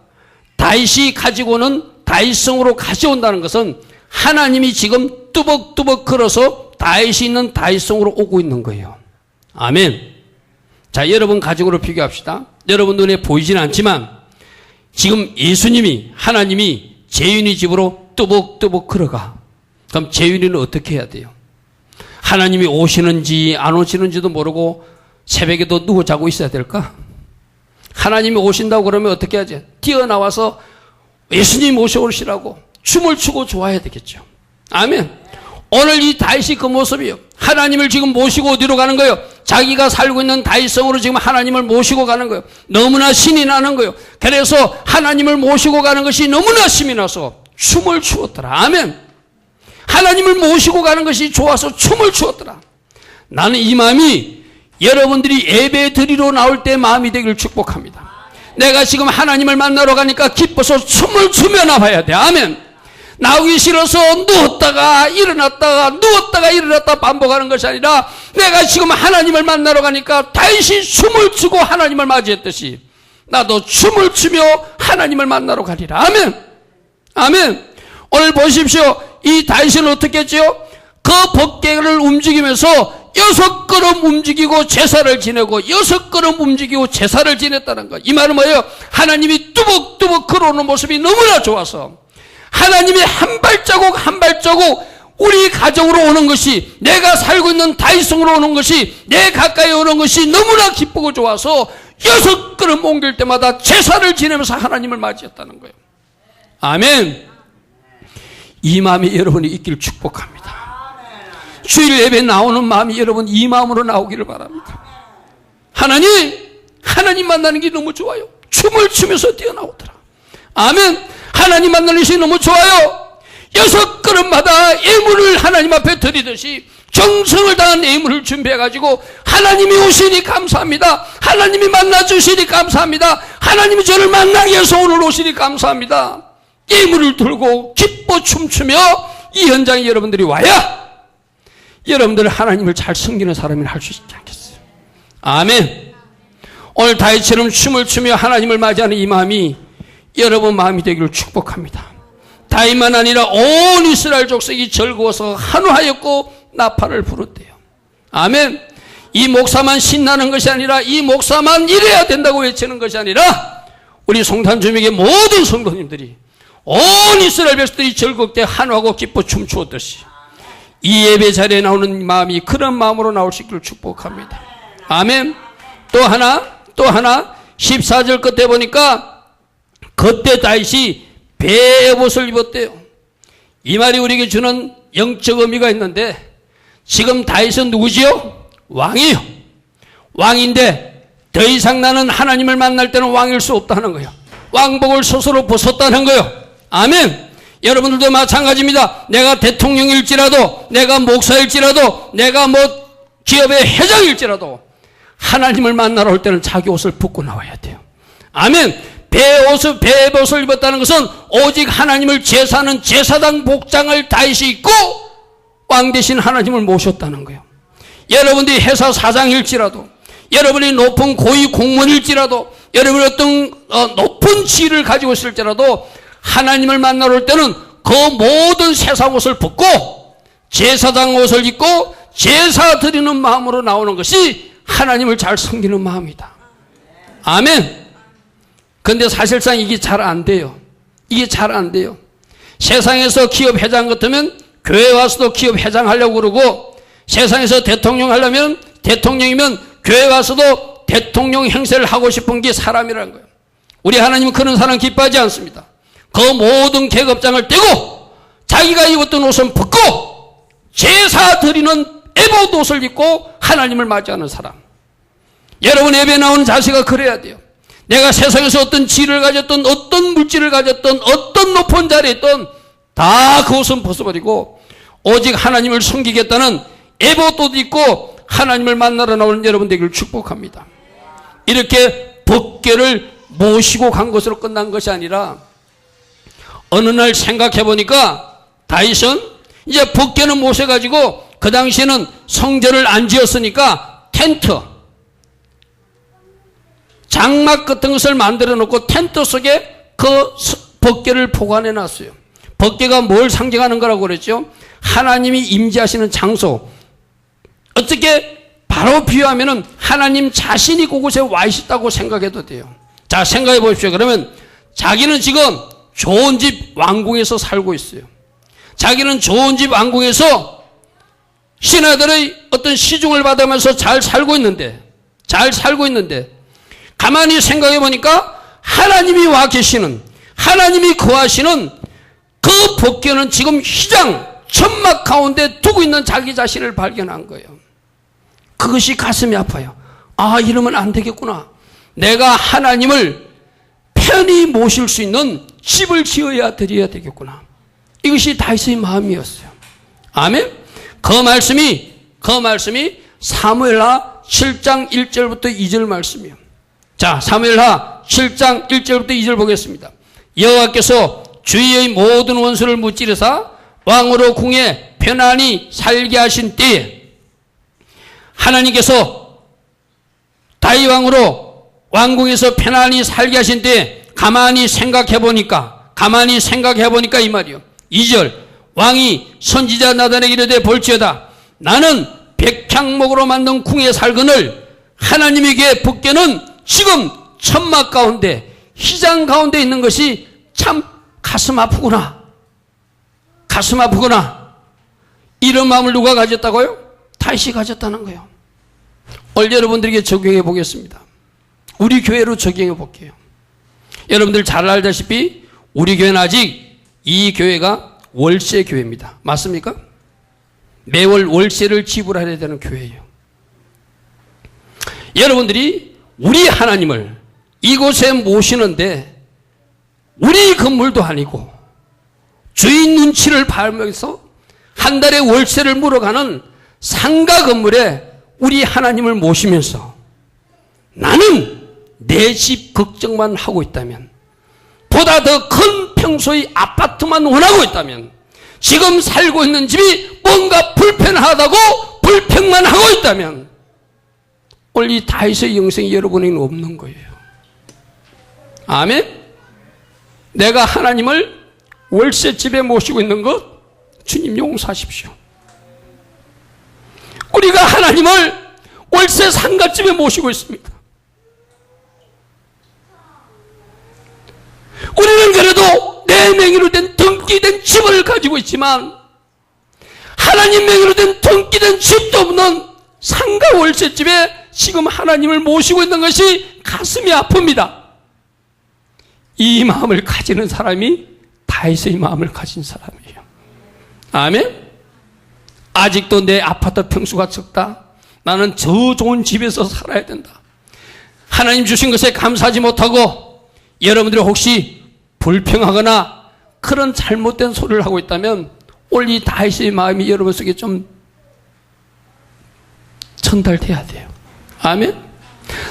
다윗이 가지고는 다윗성으로 가져온다는 것은 하나님이 지금 뚜벅뚜벅 걸어서 다윗이 있는 다윗성으로 오고 있는 거예요. 아멘. 자, 여러분 가정으로 비교합시다. 여러분 눈에 보이지는 않지만 지금 예수님이, 하나님이 재윤이 집으로 뚜벅뚜벅 걸어가. 그럼 재윤이는 어떻게 해야 돼요? 하나님이 오시는지 안 오시는지도 모르고 새벽에도 누워 자고 있어야 될까? 하나님이 오신다고 그러면 어떻게 하지? 뛰어나와서 예수님 오셔오시라고 춤을 추고 좋아해야 되겠죠. 아멘. 오늘 이 다윗이 그 모습이에요. 하나님을 지금 모시고 어디로 가는 거예요? 자기가 살고 있는 다윗성으로 지금 하나님을 모시고 가는 거예요. 너무나 신이 나는 거예요. 그래서 하나님을 모시고 가는 것이 너무나 힘이 나서 춤을 추었더라. 아멘. 하나님을 모시고 가는 것이 좋아서 춤을 추었더라. 나는 이 마음이 여러분들이 예배 드리러 나올 때 마음이 되기를 축복합니다. 내가 지금 하나님을 만나러 가니까 기뻐서 춤을 추며 나와야 돼. 아멘. 나오기 싫어서 누웠다가 일어났다가 누웠다가 일어났다 반복하는 것이 아니라 내가 지금 하나님을 만나러 가니까 다윗이 춤을 추고 하나님을 맞이했듯이 나도 춤을 추며 하나님을 만나러 가리라. 아멘. 아멘. 오늘 보십시오. 이 다윗은 어떻게 했죠? 그 법궤를 움직이면서 6걸음 움직이고 제사를 지내고 6걸음 움직이고 제사를 지냈다는 것. 이 말은 뭐예요? 하나님이 뚜벅뚜벅 걸어오는 모습이 너무나 좋아서 하나님이 한 발자국 한 발자국 우리 가정으로 오는 것이, 내가 살고 있는 다이성으로 오는 것이, 내 가까이 오는 것이 너무나 기쁘고 좋아서 6걸음 옮길 때마다 제사를 지내면서 하나님을 맞이했다는 거예요. 아멘. 이 마음이 여러분이 있기를 축복합니다. 주일 예배 나오는 마음이 여러분 이 마음으로 나오기를 바랍니다. 하나님 만나는 게 너무 좋아요. 춤을 추면서 뛰어나오더라. 아멘. 하나님 만나는 것이 너무 좋아요. 6걸음마다 예물을 하나님 앞에 드리듯이 정성을 다한 예물을 준비해가지고 하나님이 오시니 감사합니다. 하나님이 만나주시니 감사합니다. 하나님이 저를 만나기 위해서 오늘 오시니 감사합니다. 예물을 들고 기뻐 춤추며 이 현장에 여러분들이 와야 여러분들 하나님을 잘 섬기는 사람이 할 수 있지 않겠어요? 아멘. 오늘 다윗처럼 춤을 추며 하나님을 맞이하는 이 마음이 여러분 마음이 되기를 축복합니다. 다윗만 아니라 온 이스라엘 족속이 즐거워서 한우하였고 나팔을 부르대요. 아멘. 이 목사만 신나는 것이 아니라, 이 목사만 이래야 된다고 외치는 것이 아니라, 우리 송탄 주민의 모든 성도님들이, 온 이스라엘 백성들이 즐겁게 한우하고 기뻐 춤추었듯이 이 예배 자리에 나오는 마음이 그런 마음으로 나올 수 있기를 축복합니다. 아멘. 또 하나 14절 끝에 보니까 그때 다윗이 베옷을 입었대요. 이 말이 우리에게 주는 영적 의미가 있는데, 지금 다윗은 누구지요? 왕이요. 왕인데 더 이상 나는 하나님을 만날 때는 왕일 수 없다는 거예요. 왕복을 스스로 벗었다는 거예요. 아멘. 여러분들도 마찬가지입니다. 내가 대통령일지라도, 내가 목사일지라도, 내가 기업의 회장일지라도 하나님을 만나러 올 때는 자기 옷을 벗고 나와야 돼요. 아멘. 베옷을 입었다는 것은 오직 하나님을 제사하는 제사장 복장을 다윗이 입고 왕 대신 하나님을 모셨다는 거예요. 여러분들이 회사 사장일지라도, 여러분이 높은 고위 공무원일지라도, 여러분이 어떤 높은 지위를 가지고 있을지라도 하나님을 만나러 올 때는 그 모든 세상 옷을 벗고 제사장 옷을 입고 제사 드리는 마음으로 나오는 것이 하나님을 잘 섬기는 마음이다. 아멘. 근데 사실상 이게 잘 안 돼요. 이게 잘 안 돼요. 세상에서 기업 회장 같으면 교회 와서도 기업 회장 하려고 그러고, 세상에서 대통령 하려면, 대통령이면 교회 와서도 대통령 행세를 하고 싶은 게 사람이라는 거예요. 우리 하나님은 그런 사람 기뻐하지 않습니다. 그 모든 계급장을 떼고 자기가 입었던 옷은 벗고 제사 드리는 에봇 옷을 입고 하나님을 맞이하는 사람. 여러분 예배 나오는 자세가 그래야 돼요. 내가 세상에서 어떤 지위를 가졌던, 어떤 물질을 가졌던, 어떤 높은 자리에 있던 다 그 옷은 벗어버리고 오직 하나님을 섬기겠다는 에봇 옷 입고 하나님을 만나러 나오는 여러분 되기를 축복합니다. 이렇게 법궤를 모시고 간 것으로 끝난 것이 아니라, 어느 날 생각해 보니까 다윗은 이제 법궤는 모셔가지고, 그 당시에는 성전을 안 지었으니까 텐트, 장막 같은 것을 만들어 놓고 텐트 속에 그 법궤를 보관해 놨어요. 법궤가 뭘 상징하는 거라고 그랬죠? 하나님이 임재하시는 장소. 어떻게 바로 비유하면은 하나님 자신이 그곳에 와 있다고 생각해도 돼요. 자, 생각해 보십시오. 그러면 자기는 지금 좋은 집 왕궁에서 살고 있어요. 자기는 좋은 집 왕궁에서 신하들의 어떤 시중을 받으면서 잘 살고 있는데 가만히 생각해 보니까 하나님이 와 계시는, 하나님이 거하시는 그 법궤는 지금 휘장, 천막 가운데 두고 있는 자기 자신을 발견한 거예요. 그것이 가슴이 아파요. 아, 이러면 안 되겠구나. 내가 하나님을 편히 모실 수 있는 집을 지어야 드려야 되겠구나. 이것이 다윗의 마음이었어요. 아멘. 그 말씀이 사무엘하 7장 1절부터 2절 말씀이에요. 자, 사무엘하 7장 1절부터 2절 보겠습니다. 여호와께서 주의 모든 원수를 무찌르사 왕으로 궁에 편안히 살게 하신 때에, 하나님께서 다윗 왕으로 왕궁에서 편안히 살게 하신 때에 가만히 생각해 보니까 이 말이요. 2절, 왕이 선지자 나단에게 이르되 볼지어다, 나는 백향목으로 만든 궁에 살거늘 하나님에게 법궤는 지금 천막 가운데, 휘장 가운데 있는 것이 참 가슴 아프구나. 가슴 아프거나 이런 마음을 누가 가졌다고요? 다윗이 가졌다는 거예요. 오늘 여러분들에게 적용해 보겠습니다. 우리 교회로 적용해 볼게요. 여러분들 잘 알다시피 우리 교회는 아직 이 교회가 월세 교회입니다. 맞습니까? 매월 월세를 지불해야 되는 교회예요. 여러분들이 우리 하나님을 이곳에 모시는데 우리 건물도 아니고 주인 눈치를 봐면서 한 달에 월세를 물어가는 상가 건물에 우리 하나님을 모시면서 나는 내 집 걱정만 하고 있다면, 보다 더 큰 평소의 아파트만 원하고 있다면, 지금 살고 있는 집이 뭔가 불편하다고 불평만 하고 있다면 오늘 이 다윗의 영생이 여러분에게는 없는 거예요. 아멘? 내가 하나님을 월세집에 모시고 있는 것 주님 용서하십시오. 우리가 하나님을 월세 상가집에 모시고 있습니다. 우리는 그래도 내 명의로 된 등기된 집을 가지고 있지만 하나님 명의로 된 등기된 집도 없는 상가 월세집에 지금 하나님을 모시고 있는 것이 가슴이 아픕니다. 이 마음을 가지는 사람이 다윗의 마음을 가진 사람이에요. 아멘? 아직도 내 아파트 평수가 적다. 나는 저 좋은 집에서 살아야 된다. 하나님 주신 것에 감사하지 못하고 여러분들이 혹시 불평하거나 그런 잘못된 소리를 하고 있다면 오늘 이 다윗의 마음이 여러분 속에 좀 전달돼야 돼요. 아멘?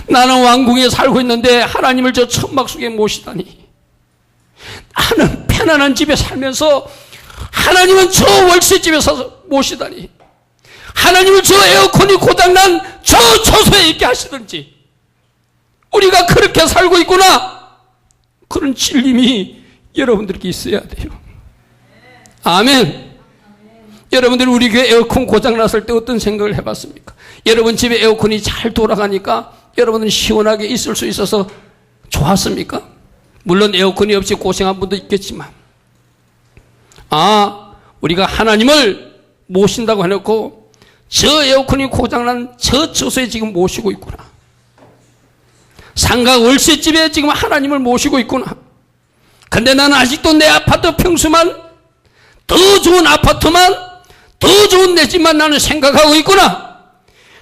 나는 왕궁에 살고 있는데 하나님을 저 천막 속에 모시다니. 나는 편안한 집에 살면서 하나님은 저 월세집에서 모시다니. 하나님을 저 에어컨이 고장난 저 초소에 있게 하시든지. 우리가 그렇게 살고 있구나. 그런 찔림이 여러분들께 있어야 돼요. 아멘. 여러분들 우리 교회 에어컨 고장났을 때 어떤 생각을 해봤습니까? 여러분 집에 에어컨이 잘 돌아가니까 여러분은 시원하게 있을 수 있어서 좋았습니까? 물론 에어컨이 없이 고생한 분도 있겠지만, 우리가 하나님을 모신다고 해놓고 저 에어컨이 고장난 저 처소에 지금 모시고 있구나. 상가 월세집에 지금 하나님을 모시고 있구나. 근데 나는 아직도 내 아파트 평수만, 더 좋은 아파트만, 더 좋은 내 집만 나는 생각하고 있구나.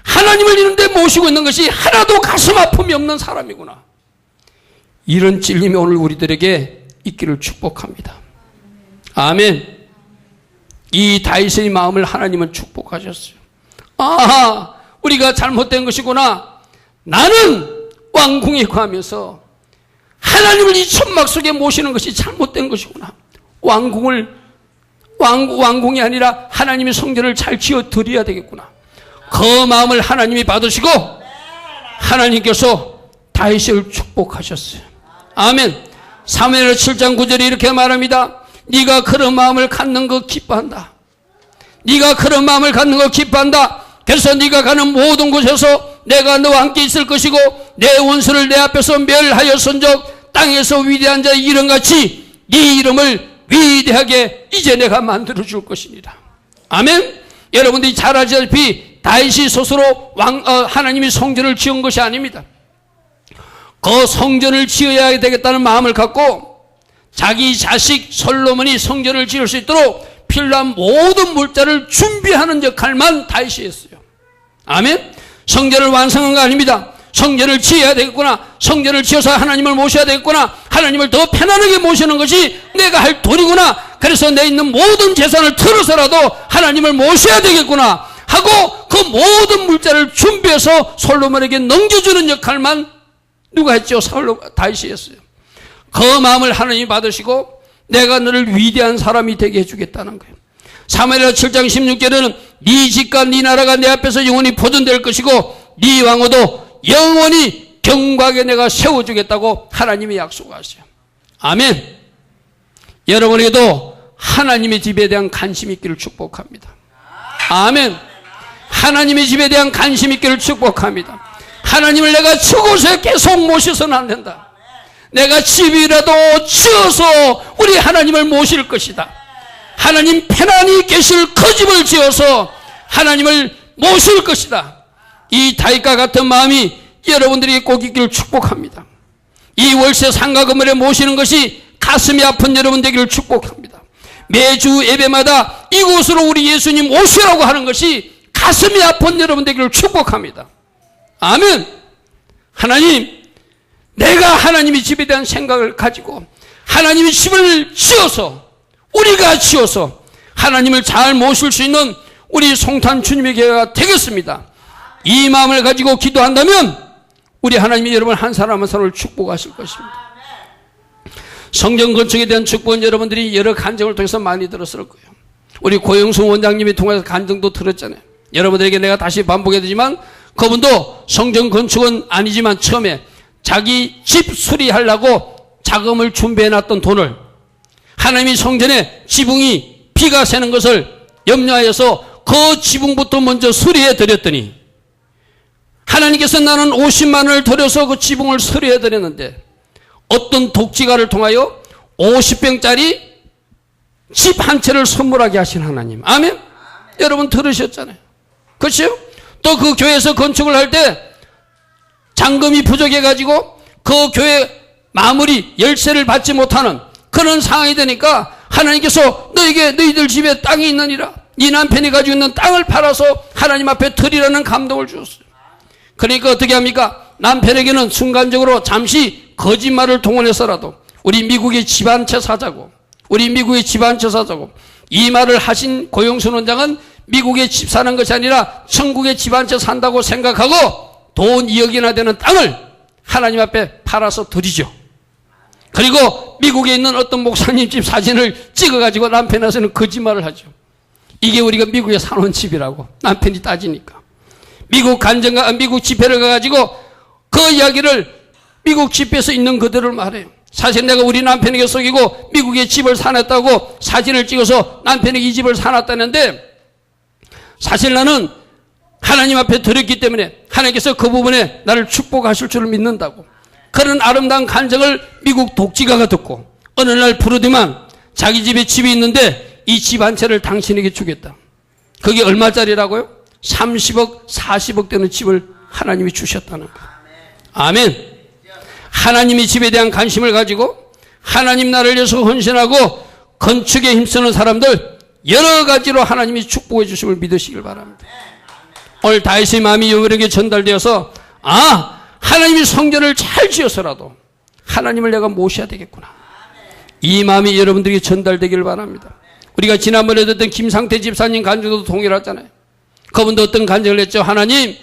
하나님을 이런 데 모시고 있는 것이 하나도 가슴 아픔이 없는 사람이구나. 이런 찔림이 오늘 우리들에게 있기를 축복합니다. 아멘. 이 다윗의 마음을 하나님은 축복하셨어요. 우리가 잘못된 것이구나. 나는 왕궁에 거하면서 하나님을 이 천막 속에 모시는 것이 잘못된 것이구나. 왕궁이 아니라 하나님의 성전을 잘 지어 드려야 되겠구나. 그 마음을 하나님이 받으시고 하나님께서 다윗을 축복하셨어요. 아멘. 사무엘 7장 9절에 이렇게 말합니다. 네가 그런 마음을 갖는 거 기뻐한다. 네가 그런 마음을 갖는 거 기뻐한다. 그래서 네가 가는 모든 곳에서 내가 너와 함께 있을 것이고 내 원수를 내 앞에서 멸하였은즉 땅에서 위대한 자의 이름같이 네 이름을 위대하게 이제 내가 만들어줄 것입니다. 아멘. 여러분들이 잘 아시다시피 다윗이 스스로 하나님이 성전을 지은 것이 아닙니다. 그 성전을 지어야 되겠다는 마음을 갖고 자기 자식 솔로몬이 성전을 지을 수 있도록 필요한 모든 물자를 준비하는 역할만 다윗이 했어요. 아멘. 성전을 완성한 거 아닙니다. 성전을 지어야 되겠구나. 성전을 지어서 하나님을 모셔야 되겠구나. 하나님을 더 편안하게 모시는 것이 내가 할 도리구나. 그래서 내 있는 모든 재산을 털어서라도 하나님을 모셔야 되겠구나 하고 그 모든 물자를 준비해서 솔로몬에게 넘겨주는 역할만 누가 했죠? 다윗이 했어요. 그 마음을 하나님이 받으시고 내가 너를 위대한 사람이 되게 해주겠다는 거예요. 사무엘하 7장 16절에는 네 집과 네 나라가 내 앞에서 영원히 보존될 것이고 네 왕호도 영원히 경곽에 내가 세워주겠다고 하나님이 약속하세요. 아멘. 여러분에게도 하나님의 집에 대한 관심이 있기를 축복합니다. 아멘. 하나님의 집에 대한 관심이 있기를 축복합니다. 하나님을 내가 저곳에 계속 모셔서는 안 된다. 내가 집이라도 지어서 우리 하나님을 모실 것이다. 하나님 편안히 계실 그 집을 지어서 하나님을 모실 것이다. 이 다윗과 같은 마음이 여러분들에게 꼭 있기를 축복합니다. 이 월세 상가 건물에 모시는 것이 가슴이 아픈 여러분 되기를 축복합니다. 매주 예배마다 이곳으로 우리 예수님 오시라고 하는 것이 가슴이 아픈 여러분 되기를 축복합니다. 아멘. 하나님, 내가 하나님의 집에 대한 생각을 가지고 하나님의 집을 지어서 우리가 지어서 하나님을 잘 모실 수 있는 우리 송탄 주님의 교회가 되겠습니다. 이 마음을 가지고 기도한다면 우리 하나님이 여러분 한 사람 한 사람을 축복하실 것입니다. 성전 건축에 대한 축복은 여러분들이 여러 간증을 통해서 많이 들었을 거예요. 우리 고영수 원장님이 통해서 간증도 들었잖아요. 여러분들에게 내가 다시 반복해야 되지만 그분도 성전 건축은 아니지만 처음에 자기 집 수리하려고 자금을 준비해놨던 돈을 하나님이 성전에 지붕이 비가 새는 것을 염려하여서 그 지붕부터 먼저 수리해 드렸더니 하나님께서 나는 50만 원을 들여서 그 지붕을 수리해 드렸는데 어떤 독지가를 통하여 50평짜리 집 한 채를 선물하게 하신 하나님. 아멘? 여러분 들으셨잖아요. 그렇죠? 또 그 교회에서 건축을 할 때 잔금이 부족해가지고 그 교회 마무리 열쇠를 받지 못하는 그런 상황이 되니까 하나님께서 너희들 집에 땅이 있느니라 네 남편이 가지고 있는 땅을 팔아서 하나님 앞에 드리라는 감동을 주었어요. 그러니까 어떻게 합니까? 남편에게는 순간적으로 잠시 거짓말을 동원해서라도 우리 미국의 집 한 채 사자고 이 말을 하신 고영순 원장은 미국에 집 사는 것이 아니라 천국에 집 한 채 산다고 생각하고 돈 2억이나 되는 땅을 하나님 앞에 팔아서 드리죠. 그리고 미국에 있는 어떤 목사님 집 사진을 찍어가지고 남편한테는 거짓말을 하죠. 이게 우리가 미국에 사놓은 집이라고 남편이 따지니까. 미국 집회를 가가지고 그 이야기를 미국 집회에서 있는 그대로 말해요. 사실 내가 우리 남편에게 속이고 미국에 집을 사놨다고 사진을 찍어서 남편에게 이 집을 사놨다는데 사실 나는 하나님 앞에 드렸기 때문에 하나님께서 그 부분에 나를 축복하실 줄을 믿는다고. 그런 아름다운 간증을 미국 독지가가 듣고 어느 날 부르더만 자기 집에 집이 있는데 이 집 한 채를 당신에게 주겠다. 그게 얼마짜리라고요? 30억, 40억 되는 집을 하나님이 주셨다는 거예요. 아멘. 하나님이 집에 대한 관심을 가지고 하나님 나라를 위해서 헌신하고 건축에 힘쓰는 사람들 여러 가지로 하나님이 축복해 주심을 믿으시길 바랍니다. 오늘 다윗의 마음이 여러분에게 전달되어서 하나님이 성전을 잘 지어서라도 하나님을 내가 모셔야 되겠구나. 이 마음이 여러분들에게 전달되기를 바랍니다. 우리가 지난번에 듣던 김상태 집사님 간증도 동일하잖아요. 그분도 어떤 간증을 했죠. 하나님,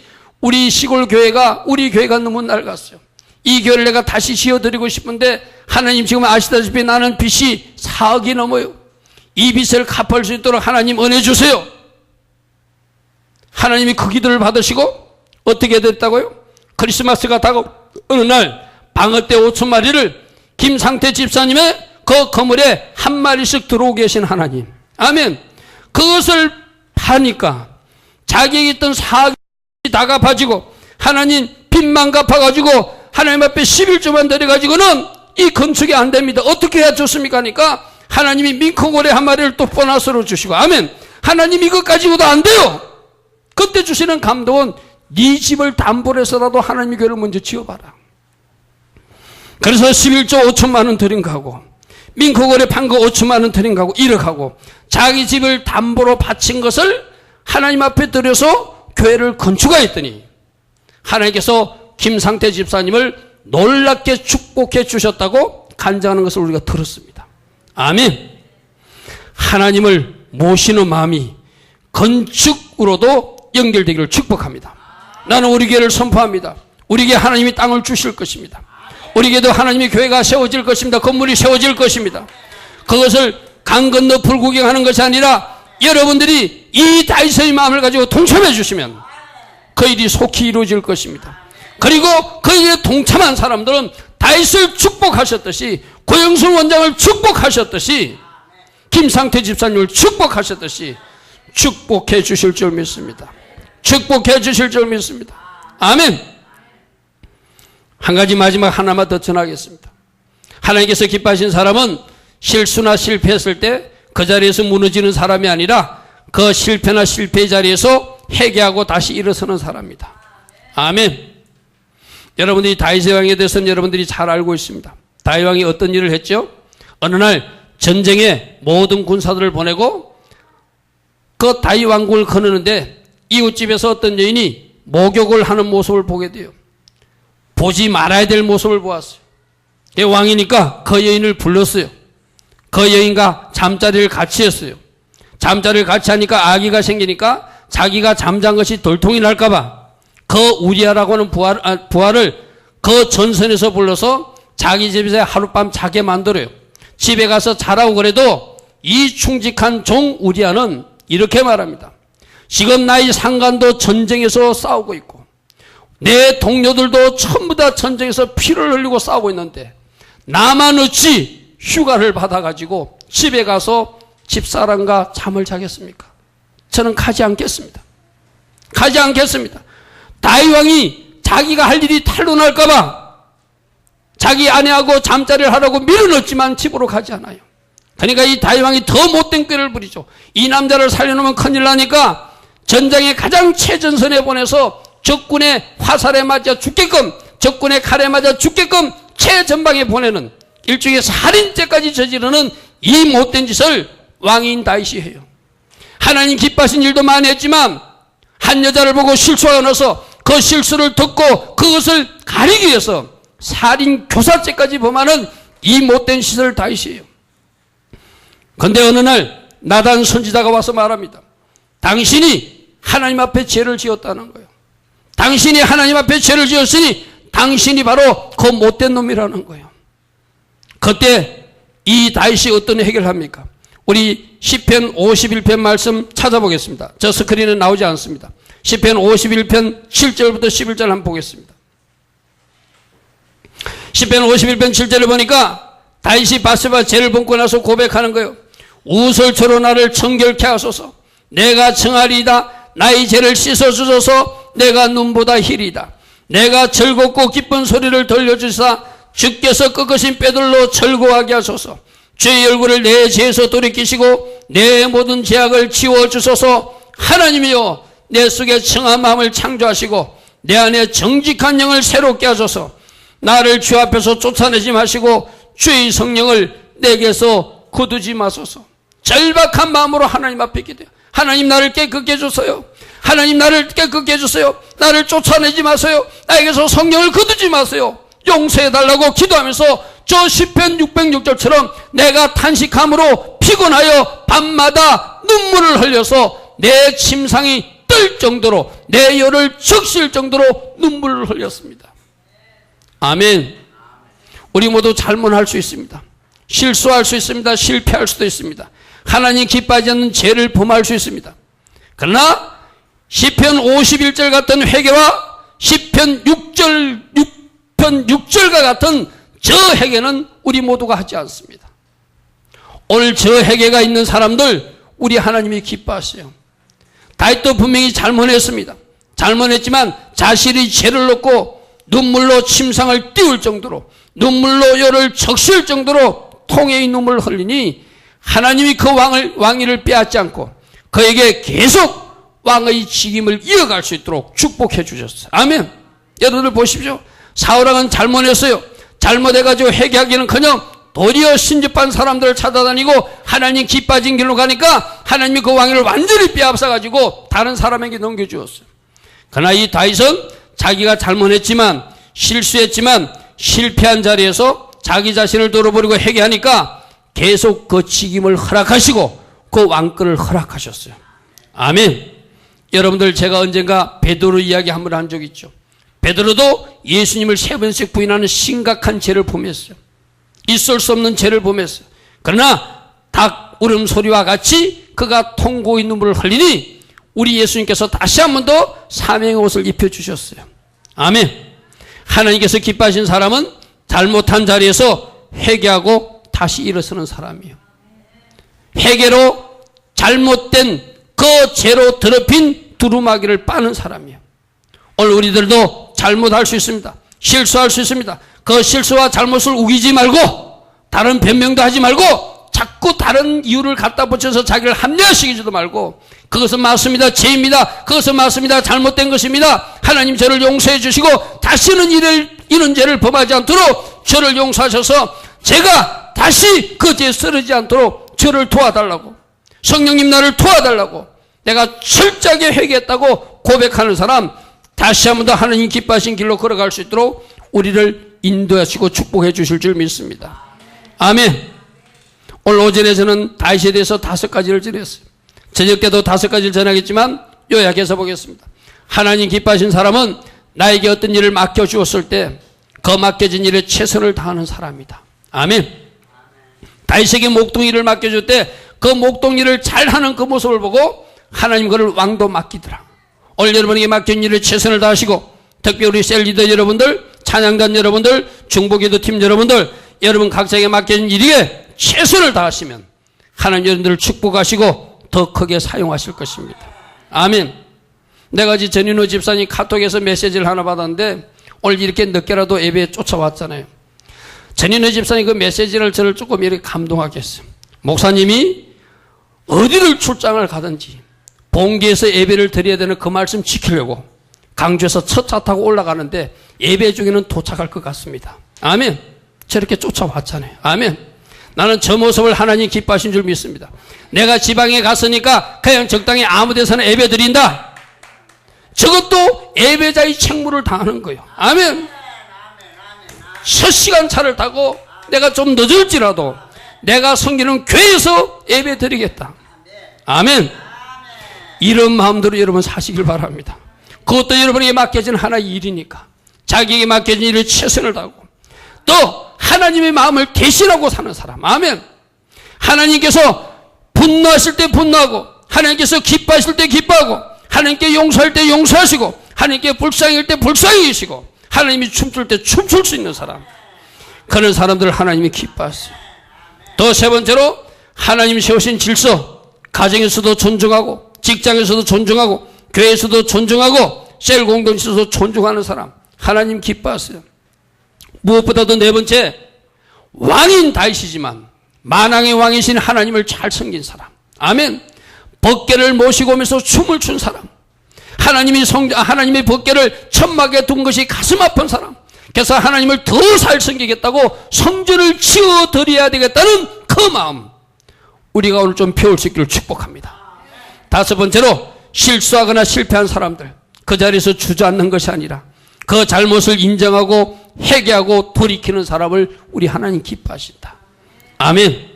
우리 시골 교회가 우리 교회가 너무 낡았어요. 이 교회를 내가 다시 지어드리고 싶은데 하나님 지금 아시다시피 나는 빚이 4억이 넘어요. 이 빚을 갚을 수 있도록 하나님 은혜 주세요. 하나님이 그 기도를 받으시고 어떻게 됐다고요? 크리스마스가 다가오 어느 날 방어떼 5천 마리를 김상태 집사님의 그 건물에 한 마리씩 들어오게 하신 하나님. 아멘. 그것을 파니까 자기에게 있던 사악이 다 갚아지고 하나님 빚만 갚아가지고 하나님 앞에 11조만 드려가지고는 이 건축이 안 됩니다. 어떻게 해야 좋습니까? 하니까 하나님이 민콩고래 한 마리를 또 보너스로 주시고 아멘. 하나님 이것 가지고도 안 돼요. 그때 주시는 감동은 네 집을 담보로 해서라도 하나님의 교회를 먼저 지어봐라. 그래서 11조 5천만 원 드린 거하고 민콩고래 판 거 5천만 원 드린 거하고 1억 하고 자기 집을 담보로 바친 것을 하나님 앞에 드려서 교회를 건축하였더니 하나님께서 김상태 집사님을 놀랍게 축복해 주셨다고 간증하는 것을 우리가 들었습니다. 아멘. 하나님을 모시는 마음이 건축으로도 연결되기를 축복합니다. 나는 우리 교회를 선포합니다. 우리에게 하나님이 땅을 주실 것입니다. 우리에게도 하나님의 교회가 세워질 것입니다. 건물이 세워질 것입니다. 그것을 강 건너 불구경하는 것이 아니라 여러분들이 이 다윗의 마음을 가지고 동참해 주시면 그 일이 속히 이루어질 것입니다. 그리고 그 일에 동참한 사람들은 다윗을 축복하셨듯이 고영순 원장을 축복하셨듯이 김상태 집사님을 축복하셨듯이 축복해 주실 줄 믿습니다. 축복해 주실 줄 믿습니다. 아멘. 한 가지 마지막 하나만 더 전하겠습니다. 하나님께서 기뻐하신 사람은 실수나 실패했을 때 그 자리에서 무너지는 사람이 아니라 그 실패나 실패의 자리에서 회개하고 다시 일어서는 사람입니다. 아멘. 여러분들이 다윗 왕에 대해서는 여러분들이 잘 알고 있습니다. 다윗 왕이 어떤 일을 했죠? 어느 날 전쟁에 모든 군사들을 보내고 그 다윗 왕궁을 거느는데 이웃집에서 어떤 여인이 목욕을 하는 모습을 보게 돼요. 보지 말아야 될 모습을 보았어요. 왕이니까 그 여인을 불렀어요. 그 여인과 잠자리를 같이 했어요. 잠자리를 같이 하니까 아기가 생기니까 자기가 잠잔 것이 돌통이 날까봐 그 우리아라고 하는 부하를 그 전선에서 불러서 자기 집에서 하룻밤 자게 만들어요. 집에 가서 자라고 그래도 이 충직한 종 우리아는 이렇게 말합니다. 지금 나의 상관도 전쟁에서 싸우고 있고 내 동료들도 전부 다 전쟁에서 피를 흘리고 싸우고 있는데 나만 어찌 휴가를 받아가지고 집에 가서 집사람과 잠을 자겠습니까? 저는 가지 않겠습니다. 가지 않겠습니다. 다윗 왕이 자기가 할 일이 탄로날까봐 자기 아내하고 잠자리를 하라고 밀어넣었지만 집으로 가지 않아요. 그러니까 이 다윗 왕이 더 못된 꾀를 부리죠. 이 남자를 살려놓으면 큰일 나니까 전장의 가장 최전선에 보내서 적군의 화살에 맞아 죽게끔, 적군의 칼에 맞아 죽게끔 최전방에 보내는 일종의 살인죄까지 저지르는 이 못된 짓을 왕인 다윗이 해요. 하나님 기뻐하신 일도 많이 했지만 한 여자를 보고 실수하고 나서 그 실수를 덮고 그것을 가리기 위해서 살인 교사죄까지 범하는 이 못된 짓을 다윗이에요. 그런데 어느 날 나단 선지자가 와서 말합니다. 당신이 하나님 앞에 죄를 지었다는 거예요. 당신이 하나님 앞에 죄를 지었으니 당신이 바로 그 못된 놈이라는 거예요. 그때 이 다윗이 어떤 해결을 합니까? 우리 시편 51편 말씀 찾아보겠습니다. 저 스크린에 나오지 않습니다. 시편 51편 7절부터 11절 한번 보겠습니다. 시편 51편 7절을 보니까 다윗이 바세바 죄를 범고 나서 고백하는 거예요. 우설초로 나를 정결케 하소서. 내가 청하리이다. 나의 죄를 씻어주소서. 내가 눈보다 희리다. 내가 즐겁고 기쁜 소리를 들려주사 주께서 꺾으신 뼈들로 즐거워하게 하소서. 죄의 얼굴을 내 죄에서 돌이키시고 내 모든 죄악을 지워주소서. 하나님이여 내 속에 청한 마음을 창조하시고 내 안에 정직한 영을 새롭게 하소서. 나를 주 앞에서 쫓아내지 마시고 주의 성령을 내게서 거두지 마소서. 절박한 마음으로 하나님 앞에 기도해요. 하나님 나를 깨끗게 해주세요. 하나님 나를 깨끗게 해주세요. 나를 쫓아내지 마세요. 나에게서 성령을 거두지 마세요. 용서해달라고 기도하면서 저 시편 606절처럼 내가 탄식함으로 피곤하여 밤마다 눈물을 흘려서 내 침상이 떨 정도로 내 혀를 적실 정도로 눈물을 흘렸습니다. 아멘. 우리 모두 잘못할 수 있습니다. 실수할 수 있습니다. 실패할 수도 있습니다. 하나님 기뻐하지 않는 죄를 범할 수 있습니다. 그러나 시편 51절 같은 회개와 시편 6절과 같은 저 회개는 우리 모두가 하지 않습니다. 오늘 저 회개가 있는 사람들 우리 하나님이 기뻐하세요. 다윗도 분명히 잘못했습니다. 잘못했지만 자신이 죄를 넣고 눈물로 침상을 띄울 정도로 눈물로 혀를 적실 정도로 통의 눈물을 흘리니 하나님이 그 왕위를 빼앗지 않고 그에게 계속 왕의 직임을 이어갈 수 있도록 축복해 주셨어요. 아멘. 여러분들 보십시오. 사울왕은 잘못했어요. 잘못해가지고 회개하기는커녕 도리어 신접한 사람들을 찾아다니고 하나님 기뻐진 길로 가니까 하나님이 그 왕위를 완전히 빼앗아가지고 다른 사람에게 넘겨주었어요. 그러나 이 다윗은 자기가 잘못했지만 실수했지만 실패한 자리에서 자기 자신을 돌아버리고 회개하니까 계속 그 직임을 허락하시고 그 왕권을 허락하셨어요. 아멘. 여러분들 제가 언젠가 베드로 이야기 한번 한 적 있죠. 베드로도 예수님을 3번씩 부인하는 심각한 죄를 범했어요. 있을 수 없는 죄를 범했어요. 그러나 닭 울음소리와 같이 그가 통고의 눈물을 흘리니 우리 예수님께서 다시 한 번 더 사명의 옷을 입혀주셨어요. 아멘. 하나님께서 기뻐하신 사람은 잘못한 자리에서 회개하고 다시 일어서는 사람이에요. 회개로 잘못된 그 죄로 더럽힌 두루마기를 빠는 사람이에요. 오늘 우리들도 잘못할 수 있습니다. 실수할 수 있습니다. 그 실수와 잘못을 우기지 말고 다른 변명도 하지 말고 자꾸 다른 이유를 갖다 붙여서 자기를 합리화시키지도 말고 그것은 맞습니다. 죄입니다. 그것은 맞습니다. 잘못된 것입니다. 하나님 저를 용서해 주시고 다시는 이런 죄를 범하지 않도록 저를 용서하셔서 제가 다시 그 죄에 쓰러지지 않도록 저를 도와달라고, 성령님 나를 도와달라고, 내가 철저하게 회개했다고 고백하는 사람, 다시 한 번 더 하나님 기뻐하신 길로 걸어갈 수 있도록 우리를 인도하시고 축복해 주실 줄 믿습니다. 아멘. 오늘 오전에 저는 다윗에 대해서 5가지를 전했어요. 저녁 때도 5가지를 전하겠지만 요약해서 보겠습니다. 하나님 기뻐하신 사람은 나에게 어떤 일을 맡겨주었을 때 그 맡겨진 일에 최선을 다하는 사람이다. 아멘. 다윗에게 목동일을 맡겨줄 때 그 목동일을 잘하는 그 모습을 보고 하나님 그를 왕도 맡기더라. 오늘 여러분에게 맡긴 일에 최선을 다하시고, 특히 우리 셀리더 여러분들, 찬양단 여러분들, 중보기도 팀 여러분들, 여러분 각자에게 맡겨진 일에 최선을 다하시면 하나님 여러분들을 축복하시고 더 크게 사용하실 것입니다. 아멘. 내가 어제 전인호 집사님 카톡에서 메시지를 하나 받았는데 오늘 이렇게 늦게라도 예배에 쫓아왔잖아요. 전인호 집사님 그 메시지를 저를 조금 이렇게 감동하게 했어요. 목사님이 어디를 출장을 가든지 본교에서 예배를 드려야 되는 그 말씀 지키려고 강주에서 첫 차 타고 올라가는데 예배 중에는 도착할 것 같습니다. 아멘. 저렇게 쫓아왔잖아요. 아멘. 나는 저 모습을 하나님 기뻐하신 줄 믿습니다. 내가 지방에 갔으니까 그냥 적당히 아무 데서나 예배 드린다. 저것도 예배자의 책무를 다하는 거예요. 아멘. 첫 시간 차를 타고 내가 좀 늦을지라도 내가 섬기는 교회에서 예배 드리겠다. 아멘. 이런 마음대로 여러분 사시길 바랍니다. 그것도 여러분에게 맡겨진 하나의 일이니까 자기에게 맡겨진 일에 최선을 다하고 또 하나님의 마음을 대신하고 사는 사람. 아멘. 하나님께서 분노하실 때 분노하고, 하나님께서 기뻐하실 때 기뻐하고, 하나님께 용서할 때 용서하시고, 하나님께 불쌍할 때 불쌍히 계시고, 하나님이 춤출 때 춤출 수 있는 사람, 그런 사람들을 하나님이 기뻐하세요. 또 세 번째로 하나님이 세우신 질서, 가정에서도 존중하고, 직장에서도 존중하고, 교회에서도 존중하고, 셀 공동체에서도 존중하는 사람, 하나님 기뻐하세요. 무엇보다도 네 번째, 왕인 다윗이지만 만왕의 왕이신 하나님을 잘 섬긴 사람. 아멘. 법궤를 모시고 오면서 춤을 춘 사람, 하나님의 법궤를 천막에 둔 것이 가슴 아픈 사람, 그래서 하나님을 더 잘 섬기겠다고 성전을 지어 드려야 되겠다는 그 마음, 우리가 오늘 좀 배울 수 있기를 축복합니다. 다섯 번째로 실수하거나 실패한 사람들, 그 자리에서 주저앉는 것이 아니라 그 잘못을 인정하고 회개하고 돌이키는 사람을 우리 하나님 기뻐하신다. 아멘.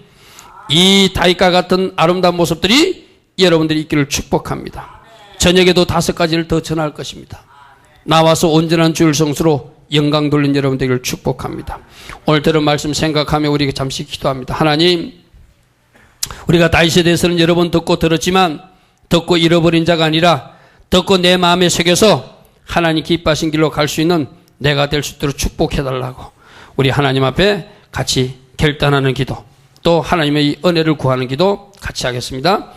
이 다윗과 같은 아름다운 모습들이 여러분들이 있기를 축복합니다. 저녁에도 5가지를 더 전할 것입니다. 나와서 온전한 주일 성수로 영광 돌린 여러분들을 축복합니다. 오늘 들은 말씀 생각하며 우리가 잠시 기도합니다. 하나님, 우리가 다윗에 대해서는 여러 번 듣고 들었지만 듣고 잃어버린 자가 아니라 듣고 내 마음에 새겨서 하나님 기뻐하신 길로 갈 수 있는 내가 될 수 있도록 축복해달라고 우리 하나님 앞에 같이 결단하는 기도, 또 하나님의 은혜를 구하는 기도 같이 하겠습니다.